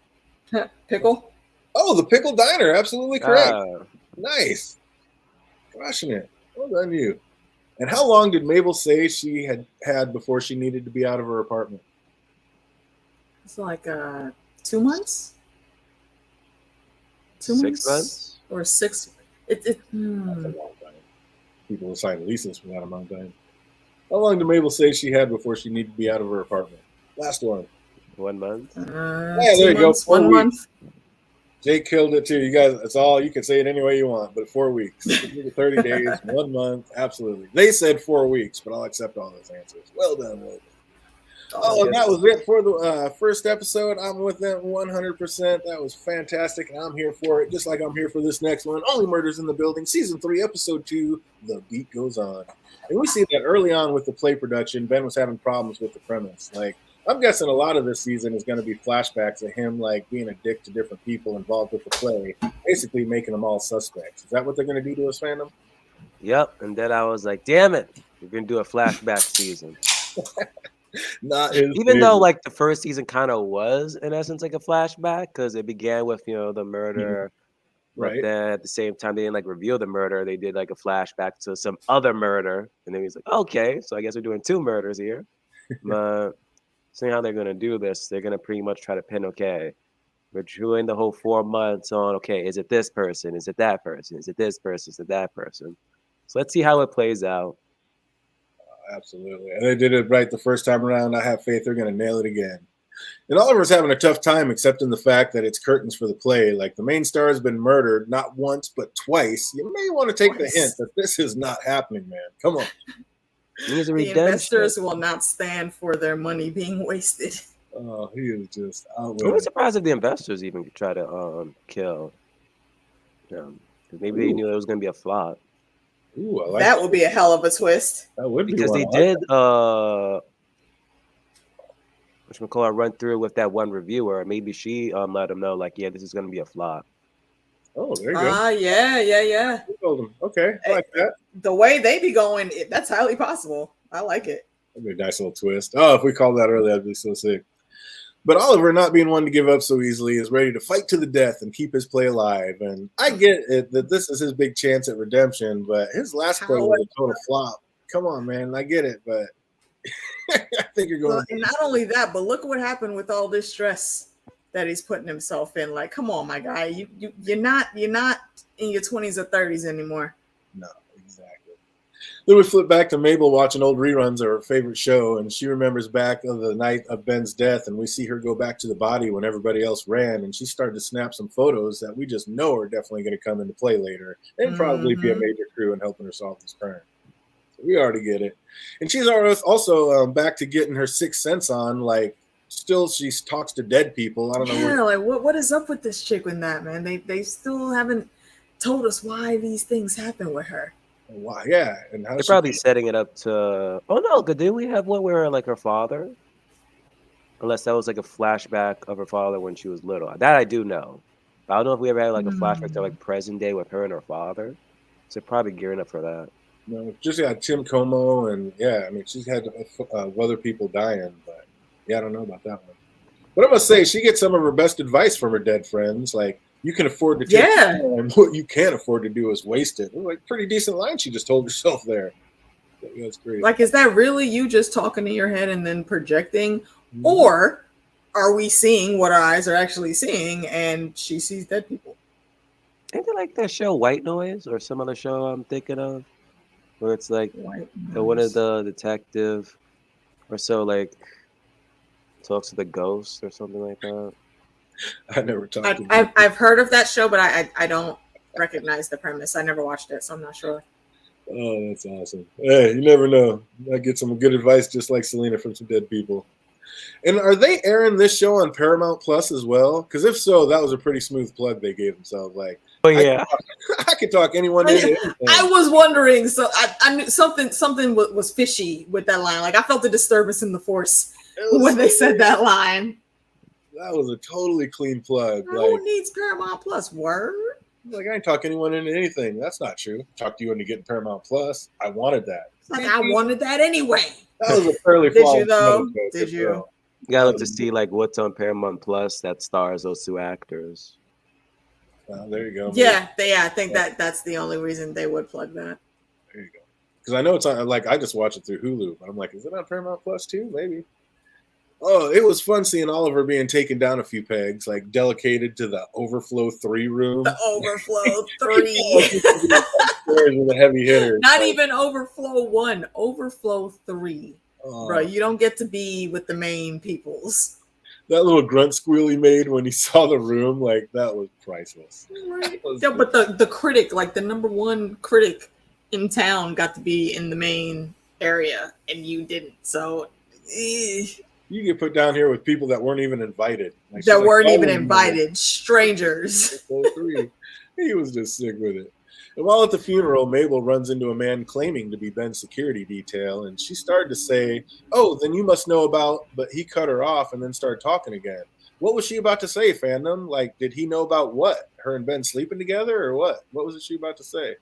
C: Pickle.
A: Oh, the Pickle Diner. Absolutely correct. Nice. Crushing it. Well done, you. And how long did Mabel say she had before she needed to be out of her apartment?
C: It's like 2 months? 2 months?
B: 6 months?
C: Or 6.
A: That's a long time. People will sign leases for that amount of time. How long did Mabel say she had before she needed to be out of her apartment? Last one.
B: 1 month.
A: Yeah, there you go.
C: 1 month.
A: Jake killed it too. You guys, that's all. You can say it any way you want, but 4 weeks. 30 days, 1 month. Absolutely. They said 4 weeks, but I'll accept all those answers. Well done, Will. Oh, and that was it for the first episode. I'm with them 100%. That was fantastic, and I'm here for it, just like I'm here for this next one. Only Murders in the Building, Season 3, Episode 2, The Beat Goes On. And we see that early on with the play production, Ben was having problems with the premise. Like, I'm guessing a lot of this season is going to be flashbacks of him, like, being a dick to different people involved with the play, basically making them all suspects. Is that what they're going to do to us, fandom?
B: Yep, and then I was like, damn it, we're going to do a flashback season. Even though like the first season kind of was in essence like a flashback because it began with the murder, right? But then at the same time they didn't like reveal the murder. They did like a flashback to some other murder, and then he's like, okay, so I guess we're doing 2 murders here. But seeing how they're gonna do this, they're gonna pretty much try to pin we're doing the whole 4 months on is it this person? Is it that person? Is it this person? Is it that person? So let's see how it plays out.
A: Absolutely. And they did it right the first time around. I have faith they're going to nail it again. And Oliver's having a tough time accepting the fact that it's curtains for the play. Like, the main star has been murdered not once, but twice. You may want to take the hint that this is not happening, man. Come on.
C: The investors will not stand for their money being wasted.
A: Oh, he is just out.
B: I was surprised if the investors even could try to kill him. Maybe they knew it was going to be a flop.
A: Ooh, I like
C: that would be a hell of a twist.
A: That would be
B: because they did run through with that one reviewer. Maybe she let them know like, yeah, this is going to be a flop.
A: Oh, there you go.
C: Yeah.
A: Told them. Okay, I like that.
C: The way they be going, that's highly possible. I like it.
A: That'd be a nice little twist. Oh, if we called that early, I'd be so sick. But Oliver, not being one to give up so easily, is ready to fight to the death and keep his play alive. And I get it that this is his big chance at redemption, but his last play was a total flop. Come on, man. I get it, but I think you're going.
C: Well, and not only that, but look what happened with all this stress that he's putting himself in. Like, come on, my guy. You're not in your 20s or 30s anymore.
A: No, exactly. Then we flip back to Mabel watching old reruns of her favorite show, and she remembers back of the night of Ben's death, and we see her go back to the body when everybody else ran, and she started to snap some photos that we just know are definitely going to come into play later and probably be a major crew in helping her solve this crime. So we already get it. And she's also back to getting her sixth sense on, like, still she talks to dead people. I don't know.
C: Yeah, like what is up with this chick with that, man? They still haven't told us why these things happen with her.
A: Why? Yeah, and how
B: they're probably setting it up to. Oh no, didn't we have one where like her father? Unless that was like a flashback of her father when she was little. That I do know. But I don't know if we ever had like a flashback to like present day with her and her father. So probably gearing up for that.
A: No, just got Tim Como, and yeah, I mean she's had other people dying, but yeah, I don't know about that one. But I must say, she gets some of her best advice from her dead friends, like. You can afford to take and what you can't afford to do is waste it. Like, pretty decent line she just told herself there. That's great.
C: Like, is that really you just talking to your head and then projecting? Mm-hmm. Or are we seeing what our eyes are actually seeing and she sees dead people?
B: Ain't it like that show White Noise or some other show I'm thinking of? where it's like
C: White
B: one of
C: Noise.
B: the detective or so like talks to the ghost or something like that.
A: I never talked to him.
C: I've heard of that show, but I don't recognize the premise. I never watched it, so I'm not sure.
A: Oh, that's awesome. Hey, you never know. I get some good advice just like Selena from some dead people. And are they airing this show on Paramount Plus as well? Because if so, that was a pretty smooth plug they gave themselves. Like,
B: Oh yeah,
A: I could talk anyone into anything.
C: I was wondering, so I knew something was fishy with that line. Like I felt a disturbance in the force when they said that line.
A: That was a totally clean plug.
C: Who
A: Like,
C: needs Paramount Plus? Word?
A: I ain't talk anyone into anything. That's not true. Talk to you into getting Paramount Plus. I wanted that.
C: Like I wanted that anyway.
A: That was a fairly
C: Did
A: flawed
C: you though?
A: joke,
C: Did you?
A: though.
B: you gotta look to see like what's on Paramount Plus that stars those two actors.
A: There you go.
C: Yeah, I think that's the only reason they would plug that.
A: There you go. Because I know it's on. Like I just watch it through Hulu, but I'm like, is it on Paramount Plus too? Maybe. Oh, it was fun seeing Oliver being taken down a few pegs, like delegated to the Overflow 3 room.
C: The Overflow 3.
A: With a heavy hitter.
C: Not even Overflow 1, Overflow 3. Bro, you don't get to be with the main peoples.
A: That little grunt squeal he made when he saw the room, like that was priceless.
C: Right. Yeah, but the critic, like the number one critic in town, got to be in the main area, and you didn't. So
A: you get put down here with people that weren't even invited.
C: Like, that weren't even invited, strangers.
A: He was just sick with it. And while at the funeral, Mabel runs into a man claiming to be Ben's security detail, and she started to say, "Oh, then you must know about," but he cut her off and then started talking again. What was she about to say, fandom? Like, did he know about what? Her and Ben sleeping together, or what? What was she about to say?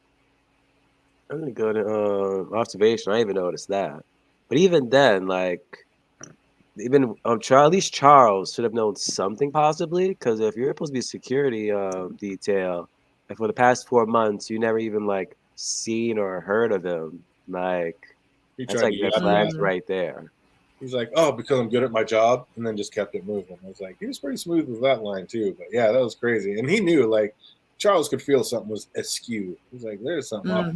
B: I'm gonna go to observation. I even noticed that. But even then, like, even at least Charles should have known something possibly, because if you're supposed to be security detail, and for the past 4 months you never even like seen or heard of him, like that's like red flags right there.
A: He's like, "Oh, because I'm good at my job," and then just kept it moving. I was like, he was pretty smooth with that line too. But yeah, that was crazy, and he knew like Charles could feel something was askew. He's like, "There's something off."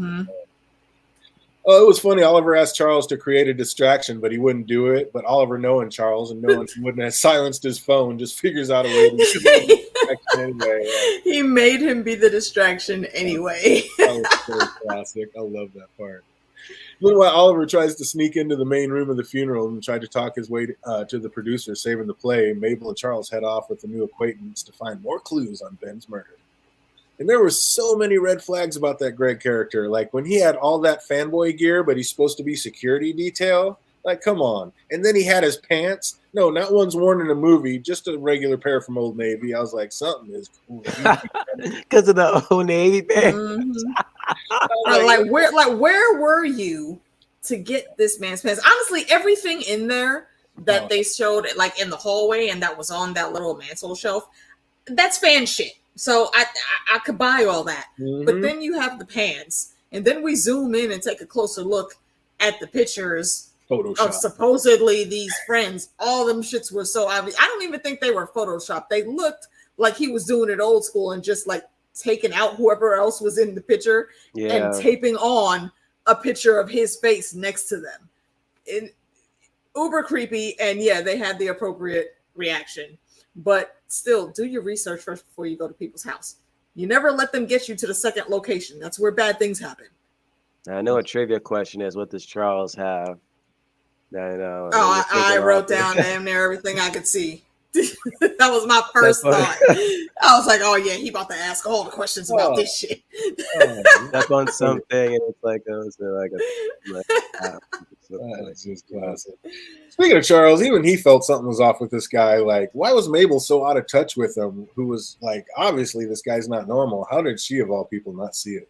A: Oh, it was funny. Oliver asked Charles to create a distraction, but he wouldn't do it. But Oliver, knowing Charles and knowing he wouldn't have silenced his phone, just figures out a way to anyway.
C: He made him be the distraction anyway.
A: That was so classic. I love that part. Meanwhile, Oliver tries to sneak into the main room of the funeral and try to talk his way to the producer saving the play. Mabel and Charles head off with a new acquaintance to find more clues on Ben's murder. And there were so many red flags about that Greg character. Like when he had all that fanboy gear, but he's supposed to be security detail. Like, come on. And then he had his pants. No, not one's worn in a movie, just a regular pair from Old Navy. I was like, something is cool.
B: Because of the Old Navy pants.
C: Where were you to get this man's pants? Honestly, everything in there that they showed, like in the hallway and that was on that little mantle shelf, that's fan shit. So I could buy all that. But then you have the pants, and then we zoom in and take a closer look at the pictures of supposedly these friends. All them shits were so obvious. I don't even think they were photoshopped. They looked like he was doing it old school and just like taking out whoever else was in the picture and taping on a picture of his face next to them. Uber creepy, and yeah, they had the appropriate reaction. But still, do your research first before you go to people's house. You never let them get you to the second location. That's where bad things happen.
B: I know a trivia question is, what does Charles have?
C: I wrote down damn near everything I could see. That was my first thought. I was like, oh yeah, he about to ask all the questions about this shit.
B: That's on something, and it's like,
A: that's just classic. Speaking of Charles, even he felt something was off with this guy. Like, why was Mabel so out of touch with him? Who was like, obviously this guy's not normal. How did she, of all people, not see it?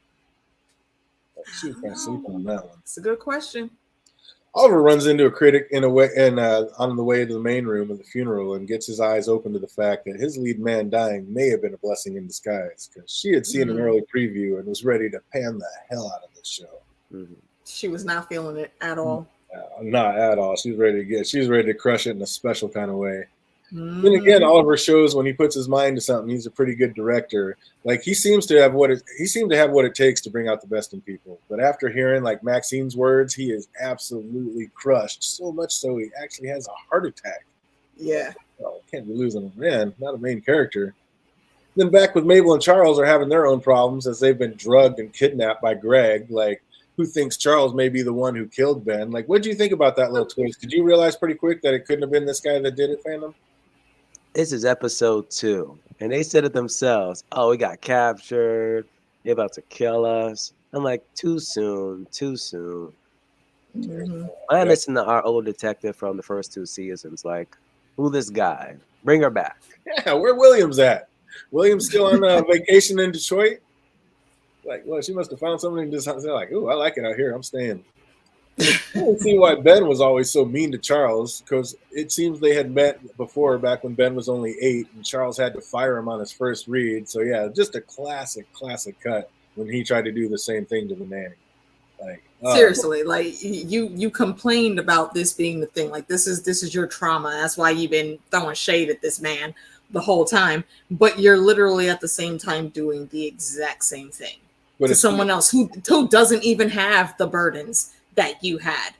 A: She was kind of sleeping on that one.
C: It's a good question.
A: Oliver runs into a critic on the way to the main room of the funeral and gets his eyes open to the fact that his lead man dying may have been a blessing in disguise, because she had seen an early preview and was ready to pan the hell out of this show.
C: She was not feeling it at all.
A: Not at all. She's ready to crush it in a special kind of way. Then again, Oliver shows when he puts his mind to something, he's a pretty good director. Like he seemed to have what it takes to bring out the best in people. But after hearing like Maxine's words, he is absolutely crushed. So much so he actually has a heart attack.
C: Yeah.
A: Well, can't be losing a man, not a main character. Then back with Mabel and Charles are having their own problems as they've been drugged and kidnapped by Greg. Like, who thinks Charles may be the one who killed Ben? Like, what did you think about that little twist? Did you realize pretty quick that it couldn't have been this guy that did it, fandom?
B: This is episode 2, and they said it themselves. Oh, we got captured. They're about to kill us. I'm like, too soon. I'm missing our old detective from the first 2 seasons. Like, who this guy? Bring her back.
A: Yeah, where William's at? William's still on vacation in Detroit? Like, well, she must have found something and just like, ooh, I like it out here. I'm staying. I don't see why Ben was always so mean to Charles, because it seems they had met before back when Ben was only 8 and Charles had to fire him on his first read. So yeah, just a classic cut when he tried to do the same thing to the nanny. Like
C: seriously, like you complained about this being the thing. Like this is your trauma. That's why you've been throwing shade at this man the whole time. But you're literally at the same time doing the exact same thing to someone else who doesn't even have the burdens that you had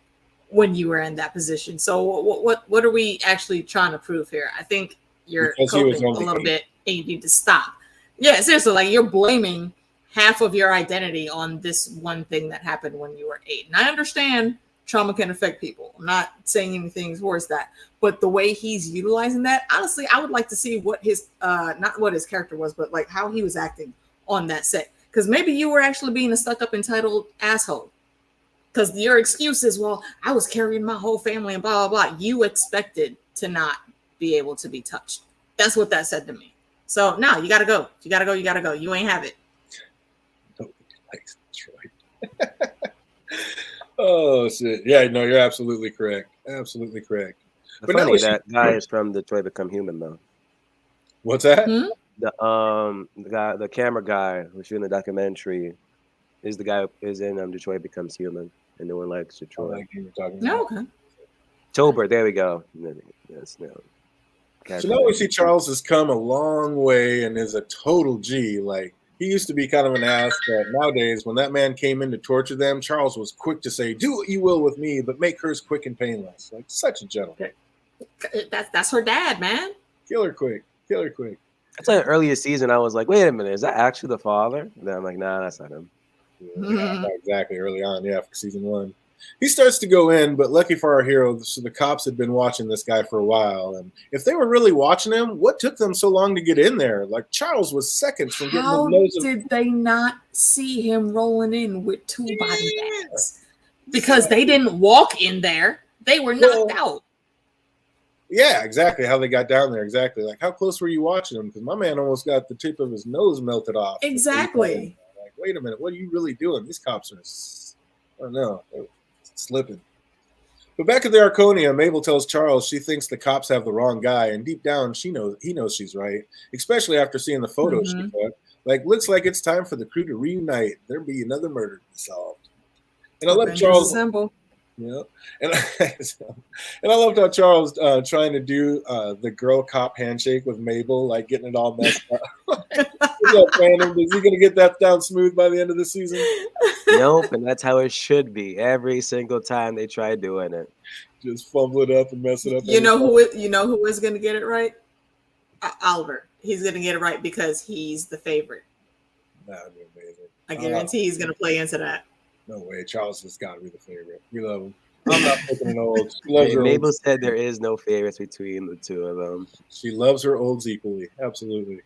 C: when you were in that position. So what are we actually trying to prove here? I think you're coping a little bit and you need to stop. Yeah, seriously, like you're blaming half of your identity on this one thing that happened when you were 8. And I understand trauma can affect people. I'm not saying anything towards that, but the way he's utilizing that, honestly, I would like to see what his not what his character was, but like how he was acting on that set. Because maybe you were actually being a stuck-up, entitled asshole. Because your excuse is, well, I was carrying my whole family and blah, blah, blah. You expected to not be able to be touched. That's what that said to me. So, no, you got to go. You got to go. You ain't have it.
A: Nobody likes Detroit. Oh, shit. Yeah, no, you're absolutely correct. Absolutely correct.
B: But funny, that guy is from Detroit Become Human, though.
A: What's that?
B: The camera guy who's shooting the documentary is the guy who is in Detroit Becomes Human, and no one likes Detroit.
C: No, okay.
B: Tolbert, there we go. Yes, no.
A: So now we see Charles has come a long way and is a total G. Like, he used to be kind of an ass, but nowadays, when that man came in to torture them, Charles was quick to say, do what you will with me, but make hers quick and painless. Like, such a gentleman.
C: That's her dad, man.
A: Kill her quick.
B: That's like earlier season, I was like, wait a minute, is that actually the father? And then I'm like, nah, that's not him.
A: Yeah, exactly, early on, for season 1. He starts to go in, but lucky for our hero, so the cops had been watching this guy for a while. And if they were really watching him, what took them so long to get in there? Like, Charles was seconds from getting his nose.
C: How did they not see him rolling in with 2 body bags? Because they didn't walk in there. They were knocked out.
A: Yeah, exactly. How they got down there. Exactly. Like, how close were you watching him? Because my man almost got the tip of his nose melted off.
C: Exactly.
A: Like, wait a minute. What are you really doing? These cops are, I don't know, slipping. But back at the Arconia, Mabel tells Charles she thinks the cops have the wrong guy. And deep down, he knows she's right, especially after seeing the photos she took. Like, looks like it's time for the crew to reunite. There'll be another murder to be solved. And I love Charles. Yeah, and I loved how Charles trying to do the girl cop handshake with Mabel, like getting it all messed up. Is he going to get that down smooth by the end of the season?
B: Nope, and that's how it should be. Every single time they try doing it,
A: just fumble it up and mess it up.
C: You know who is going to get it right? Oliver. He's going to get it right because he's the favorite.
A: That'd be amazing.
C: I guarantee he's going to play into that.
A: No way. Charles has got to be the favorite. We love him. I'm not picking an old.
B: Mabel said there is no favorites between the two of them.
A: She loves her olds equally. Absolutely.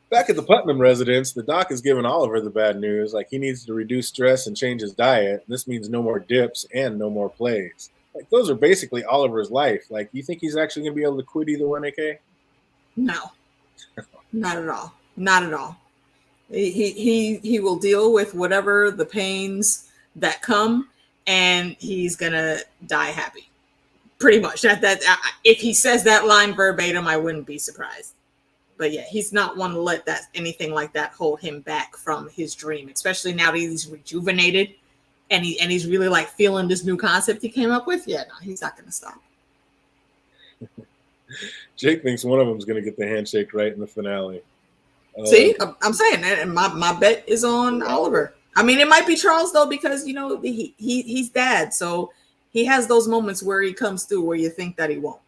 A: Back at the Putnam residence, the doc is giving Oliver the bad news. Like, he needs to reduce stress and change his diet. This means no more dips and no more plays. Like, those are basically Oliver's life. Like, you think he's actually going to be able to quit either one, AK?
C: No. Not at all. Not at all. He will deal with whatever the pains that come, and he's gonna die happy. Pretty much. That if he says that line verbatim, I wouldn't be surprised. But yeah, he's not one to let anything like that hold him back from his dream, especially now that he's rejuvenated and he's really like feeling this new concept he came up with. Yeah, no, he's not gonna stop.
A: Jake thinks one of them's going to get the handshake right in the finale.
C: See, I'm saying that, and my bet is on Oliver. I mean, it might be Charles though, because he's dad, so he has those moments where he comes through where you think that he won't.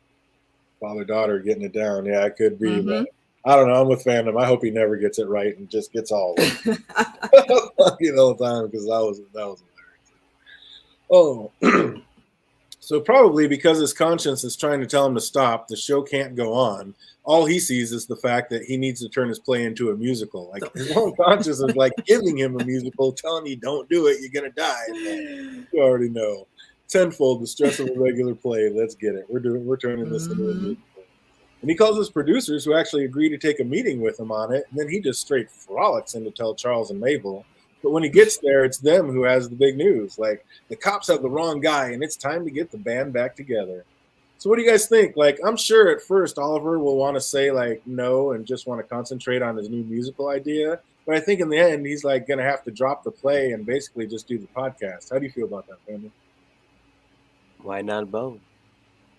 A: Father-daughter getting it down. Yeah, it could be. But I don't know. I'm with fandom. I hope he never gets it right and just gets all the time, because that was hilarious. Oh, so probably because his conscience is trying to tell him to stop, the show can't go on. All he sees is the fact that he needs to turn his play into a musical. Like, his own conscience is like giving him a musical, telling you don't do it, you're gonna die. You already know. Tenfold the stress of a regular play. Let's get it. We're turning this into a musical. And he calls his producers, who actually agree to take a meeting with him on it, and then he just straight frolics in to tell Charles and Mabel. But when he gets there, it's them who has the big news. Like, the cops have the wrong guy, and it's time to get the band back together. So what do you guys think? Like, I'm sure at first Oliver will want to say, like, no and just want to concentrate on his new musical idea. But I think in the end, he's, like, going to have to drop the play and basically just do the podcast. How do you feel about that, family?
B: Why not both?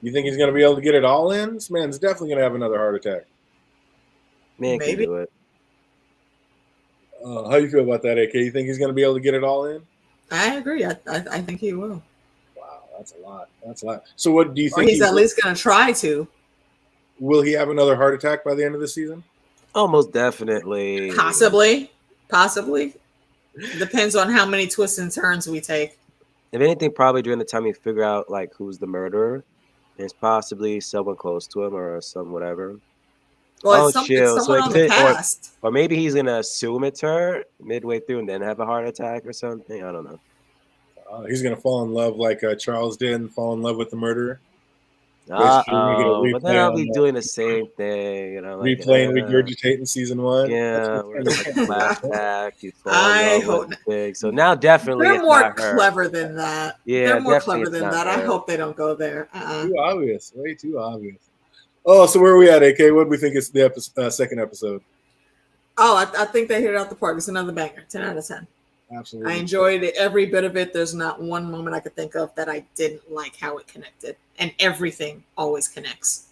A: You think he's going to be able to get it all in? This man's definitely going to have another heart attack.
B: Man can do it.
A: How do you feel about that, AK? You think he's going to be able to get it all in?
C: I agree. I think he will.
A: Wow, that's a lot. So what do you think?
C: Or he's at least going to try to.
A: Will he have another heart attack by the end of the season?
B: Oh, most definitely.
C: Possibly. Depends on how many twists and turns we take.
B: If anything, probably during the time you figure out like who's the murderer, it's possibly someone close to him or some whatever.
C: Well, it's someone on the cast.
B: Or maybe he's gonna assume it's her midway through and then have a heart attack or something. I don't know.
A: He's gonna fall in love like Charles did and fall in love with the murderer.
B: But then I'll be doing the same thing, like,
A: regurgitating season 1.
B: Yeah, flashback. I hope not. So now definitely
C: they're more clever than that.
B: Yeah,
C: they're more clever than that. I hope they don't go there.
A: Too obvious, way too obvious. Oh, so where are we at, AK? What do we think is the second episode?
C: Oh, I think they hit it out the park. It's another banger. 10 out of 10.
A: Absolutely.
C: I enjoyed every bit of it. There's not one moment I could think of that I didn't like how it connected. And everything always connects.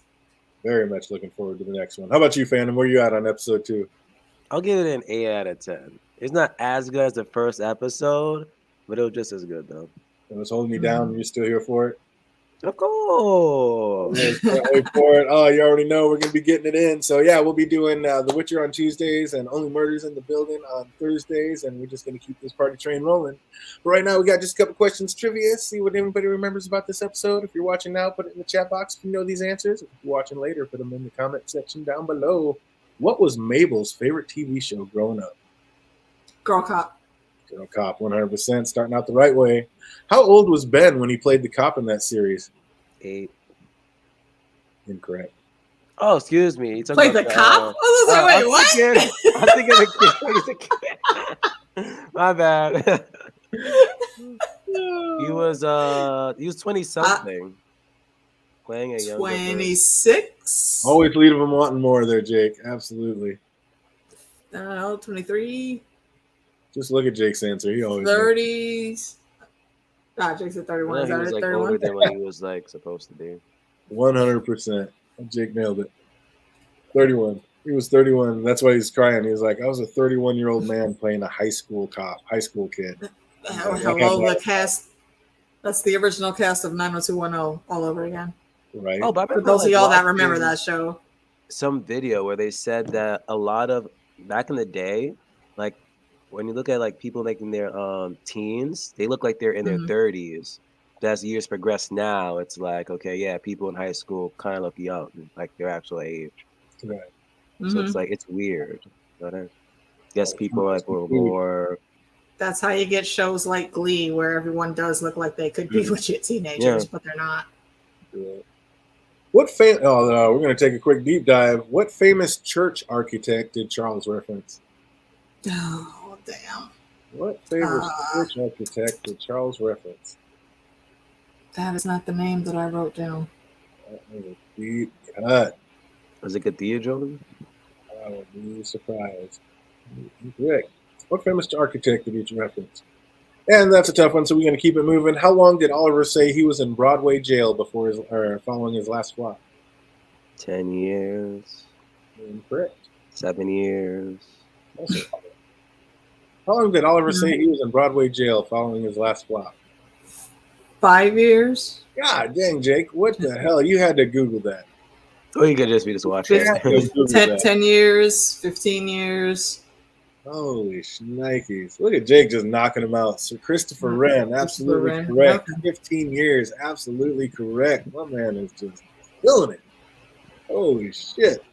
A: Very much looking forward to the next one. How about you, Phantom? Where you at on episode 2?
B: I'll give it an 8 out of 10. It's not as good as the first episode, but it was just as good, though.
A: It was holding you down, and you're still here for it?
B: Of course.
A: Can't wait for it. Oh, you already know we're going to be getting it in. So, yeah, we'll be doing The Witcher on Tuesdays and Only Murders in the Building on Thursdays, and we're just going to keep this party train rolling. But right now, we got just a couple questions, trivia, see what anybody remembers about this episode. If you're watching now, put it in the chat box if you know these answers. If you're watching later, put them in the comment section down below. What was Mabel's favorite TV show growing up?
C: Girl Cop.
A: Girl Cop, 100%, starting out the right way. How old was Ben when he played the cop in that series?
B: 8.
A: Incorrect.
B: Oh, excuse me. He
C: played the cop? I was like, wait, what?
B: I'm thinking the kid. My bad. He was 20 something. Playing a young
C: 26.
A: Always leave him wanting more there, Jake. Absolutely.
C: 23.
A: Just look at Jake's answer. He always
C: 30s. Jake said 31.
B: He was like older than what he was like supposed to be.
A: 100%. Jake nailed it. 31. He was 31. That's why he's crying. He was like, I was a 31-year-old man playing a high school kid.
C: Hello, the cast. That's the original cast of 90210 all over again.
A: Right.
B: Oh, but
C: for those of y'all that remember that show.
B: Some video where they said that a lot of back in the day, like when you look at like people making their teens, they look like they're in their 30s. But as the years progress now, it's like, okay, yeah, people in high school kind of look young, like their actual age.
A: Right.
B: So it's like, it's weird. But I guess people like were more.
C: That's how you get shows like Glee, where everyone does look like they could be legit teenagers, but they're not.
A: Yeah. We're going to take a quick deep dive. What famous church architect did Charles reference?
C: Oh, damn.
A: What famous church architect did Charles reference?
C: That is not the name that I wrote down.
A: That was a deep cut.
B: Was it Cathedral?
A: I would be surprised. Correct. What famous architect did each reference? And that's a tough one, so we're going to keep it moving. How long did Oliver say he was in Broadway jail before following his last flop?
B: 10 years.
A: Incorrect.
B: 7 years.
A: Also, how long did Oliver say he was in Broadway jail following his last flop?
C: 5 years.
A: God dang, Jake, what the hell? You had to Google that.
B: Or you could just be just watching it.
C: 10 years, 15 years.
A: Holy shnikes. Look at Jake just knocking him out. Sir Christopher Wren, absolutely correct. Okay. 15 years, absolutely correct. My man is just killing it. Holy shit.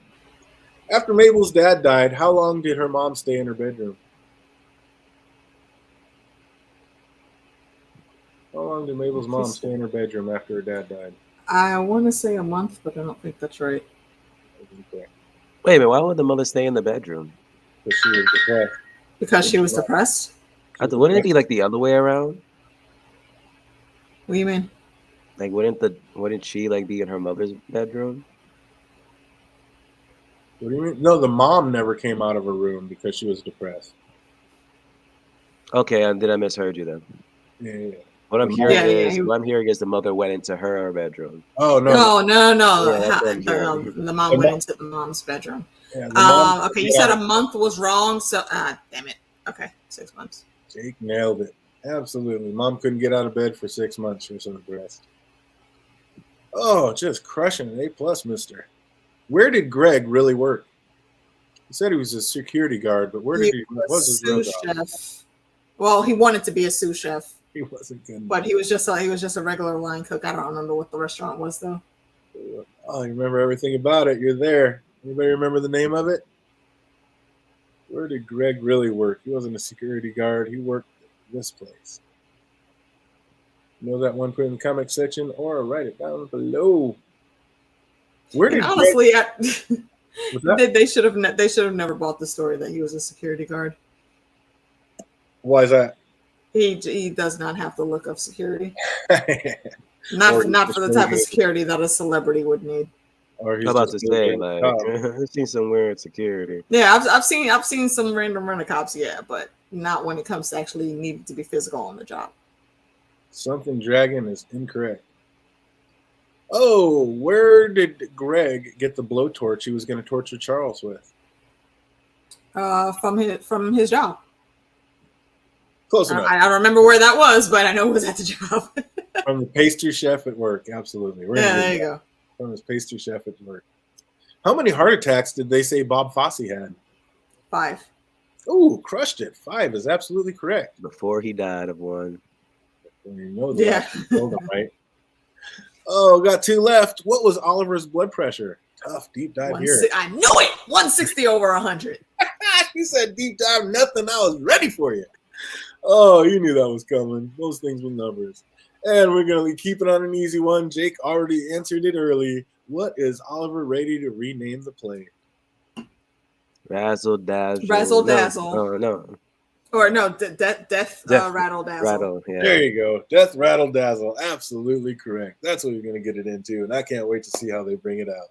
A: After Mabel's dad died, how long did her mom stay in her bedroom? How long did Mabel's mom stay in her bedroom after her dad died?
C: I want to say a month, but I don't think that's right.
B: Wait a minute, why would the mother stay in the bedroom?
A: Because she was depressed.
C: Because she was depressed?
B: Wouldn't it be like the other way around?
C: What do you mean?
B: Like, wouldn't she like be in her mother's bedroom?
A: What do you mean? No, the mom never came out of her room because she was depressed.
B: Okay, and did I misheard you then?
A: Yeah.
B: What I'm hearing is the mother went into her bedroom.
A: Oh no!
C: No.
B: Yeah,
C: the mom went into the mom's bedroom.
A: Yeah,
C: okay, you said a month was wrong, so damn it. Okay, 6 months.
A: Jake nailed it. Absolutely. Mom couldn't get out of bed for 6 months. She was so depressed. Oh, just crushing it. A+, mister. Where did Greg really work? He said he was a security guard, but where did he what was his real job?
C: Chef. Well, he wanted to be a sous chef.
A: He wasn't good.
C: But he was just a regular line cook. I don't remember what the restaurant was though.
A: Oh, you remember everything about it. You're there. Anybody remember the name of it? Where did Greg really work? He wasn't a security guard. He worked at this place. Know that one? Put it in the comment section or write it down below. Where did
C: honestly, they should have never bought the story that he was a security guard.
A: Why is that?
C: He does not have the look of security. not for the type of security that a celebrity would need.
B: Or he's about to say, like, I've seen some weird security.
C: Yeah, I've seen some random rent-a-cops, yeah, but not when it comes to actually needing to be physical on the job.
A: Something Dragon is incorrect. Oh, where did Greg get the blowtorch he was going to torture Charles with?
C: From his job.
A: Close enough.
C: I don't remember where that was, but I know it was at the job.
A: From the pastry chef at work, absolutely.
C: There you go.
A: From his pastry chef at work. How many heart attacks did they say Bob Fosse had?
C: 5.
A: Ooh, crushed it. 5 is absolutely correct.
B: Before he died of one.
A: You know that. Yeah. Hold on, right? Oh, got 2 left. What was Oliver's blood pressure? Tough deep dive here.
C: I knew it. 160 over 100.
A: You said deep dive nothing. I was ready for you. Oh, you knew that was coming. Those things with numbers. And we're going to keep it on an easy one. Jake already answered it early. What is Oliver ready to rename the play?
B: Razzle Dazzle.
C: Razzle Dazzle.
B: No.
C: Or no, Death Rattle Dazzle.
B: Yeah.
A: There you go. Death Rattle Dazzle. Absolutely correct. That's what we're going to get it into. And I can't wait to see how they bring it out.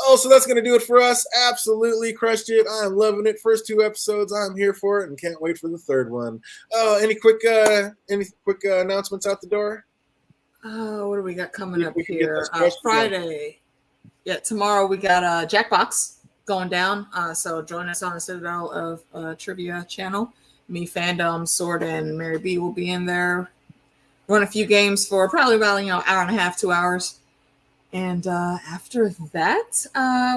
A: Oh, so that's going to do it for us. Absolutely crushed it. I'm loving it. First 2 episodes, I'm here for it and can't wait for the 3rd one. Any quick announcements out the door?
C: What do we got coming up here? Friday. Yeah, tomorrow we got Jackbox going down. So join us on the Citadel of Trivia channel. Me, Fandom, Sword, and Mary B will be in there. Run a few games for probably about hour and a half, 2 hours. And after that,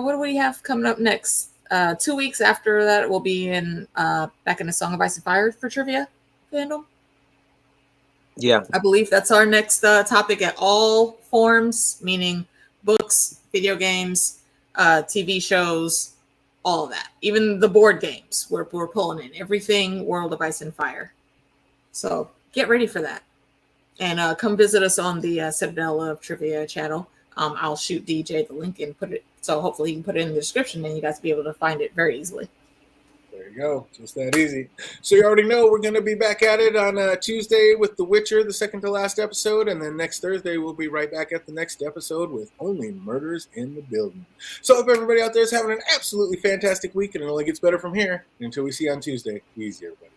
C: what do we have coming up next? 2 weeks after that, we'll be back in the Song of Ice and Fire for Trivia, Fandom.
B: Yeah.
C: I believe that's our next topic at all forms, meaning books, video games, TV shows, all of that. Even the board games, we're pulling in everything World of Ice and Fire. So get ready for that. And come visit us on the Citadel of Trivia channel. I'll shoot DJ the link and put it, so hopefully he can put it in the description and you guys will be able to find it very easily.
A: There you go. Just that easy. So you already know we're going to be back at it on Tuesday with The Witcher, the second to last episode. And then next Thursday, we'll be right back at the next episode with Only Murders in the Building. So I hope everybody out there is having an absolutely fantastic week. And it only gets better from here. Until we see you on Tuesday. Be easy, everybody.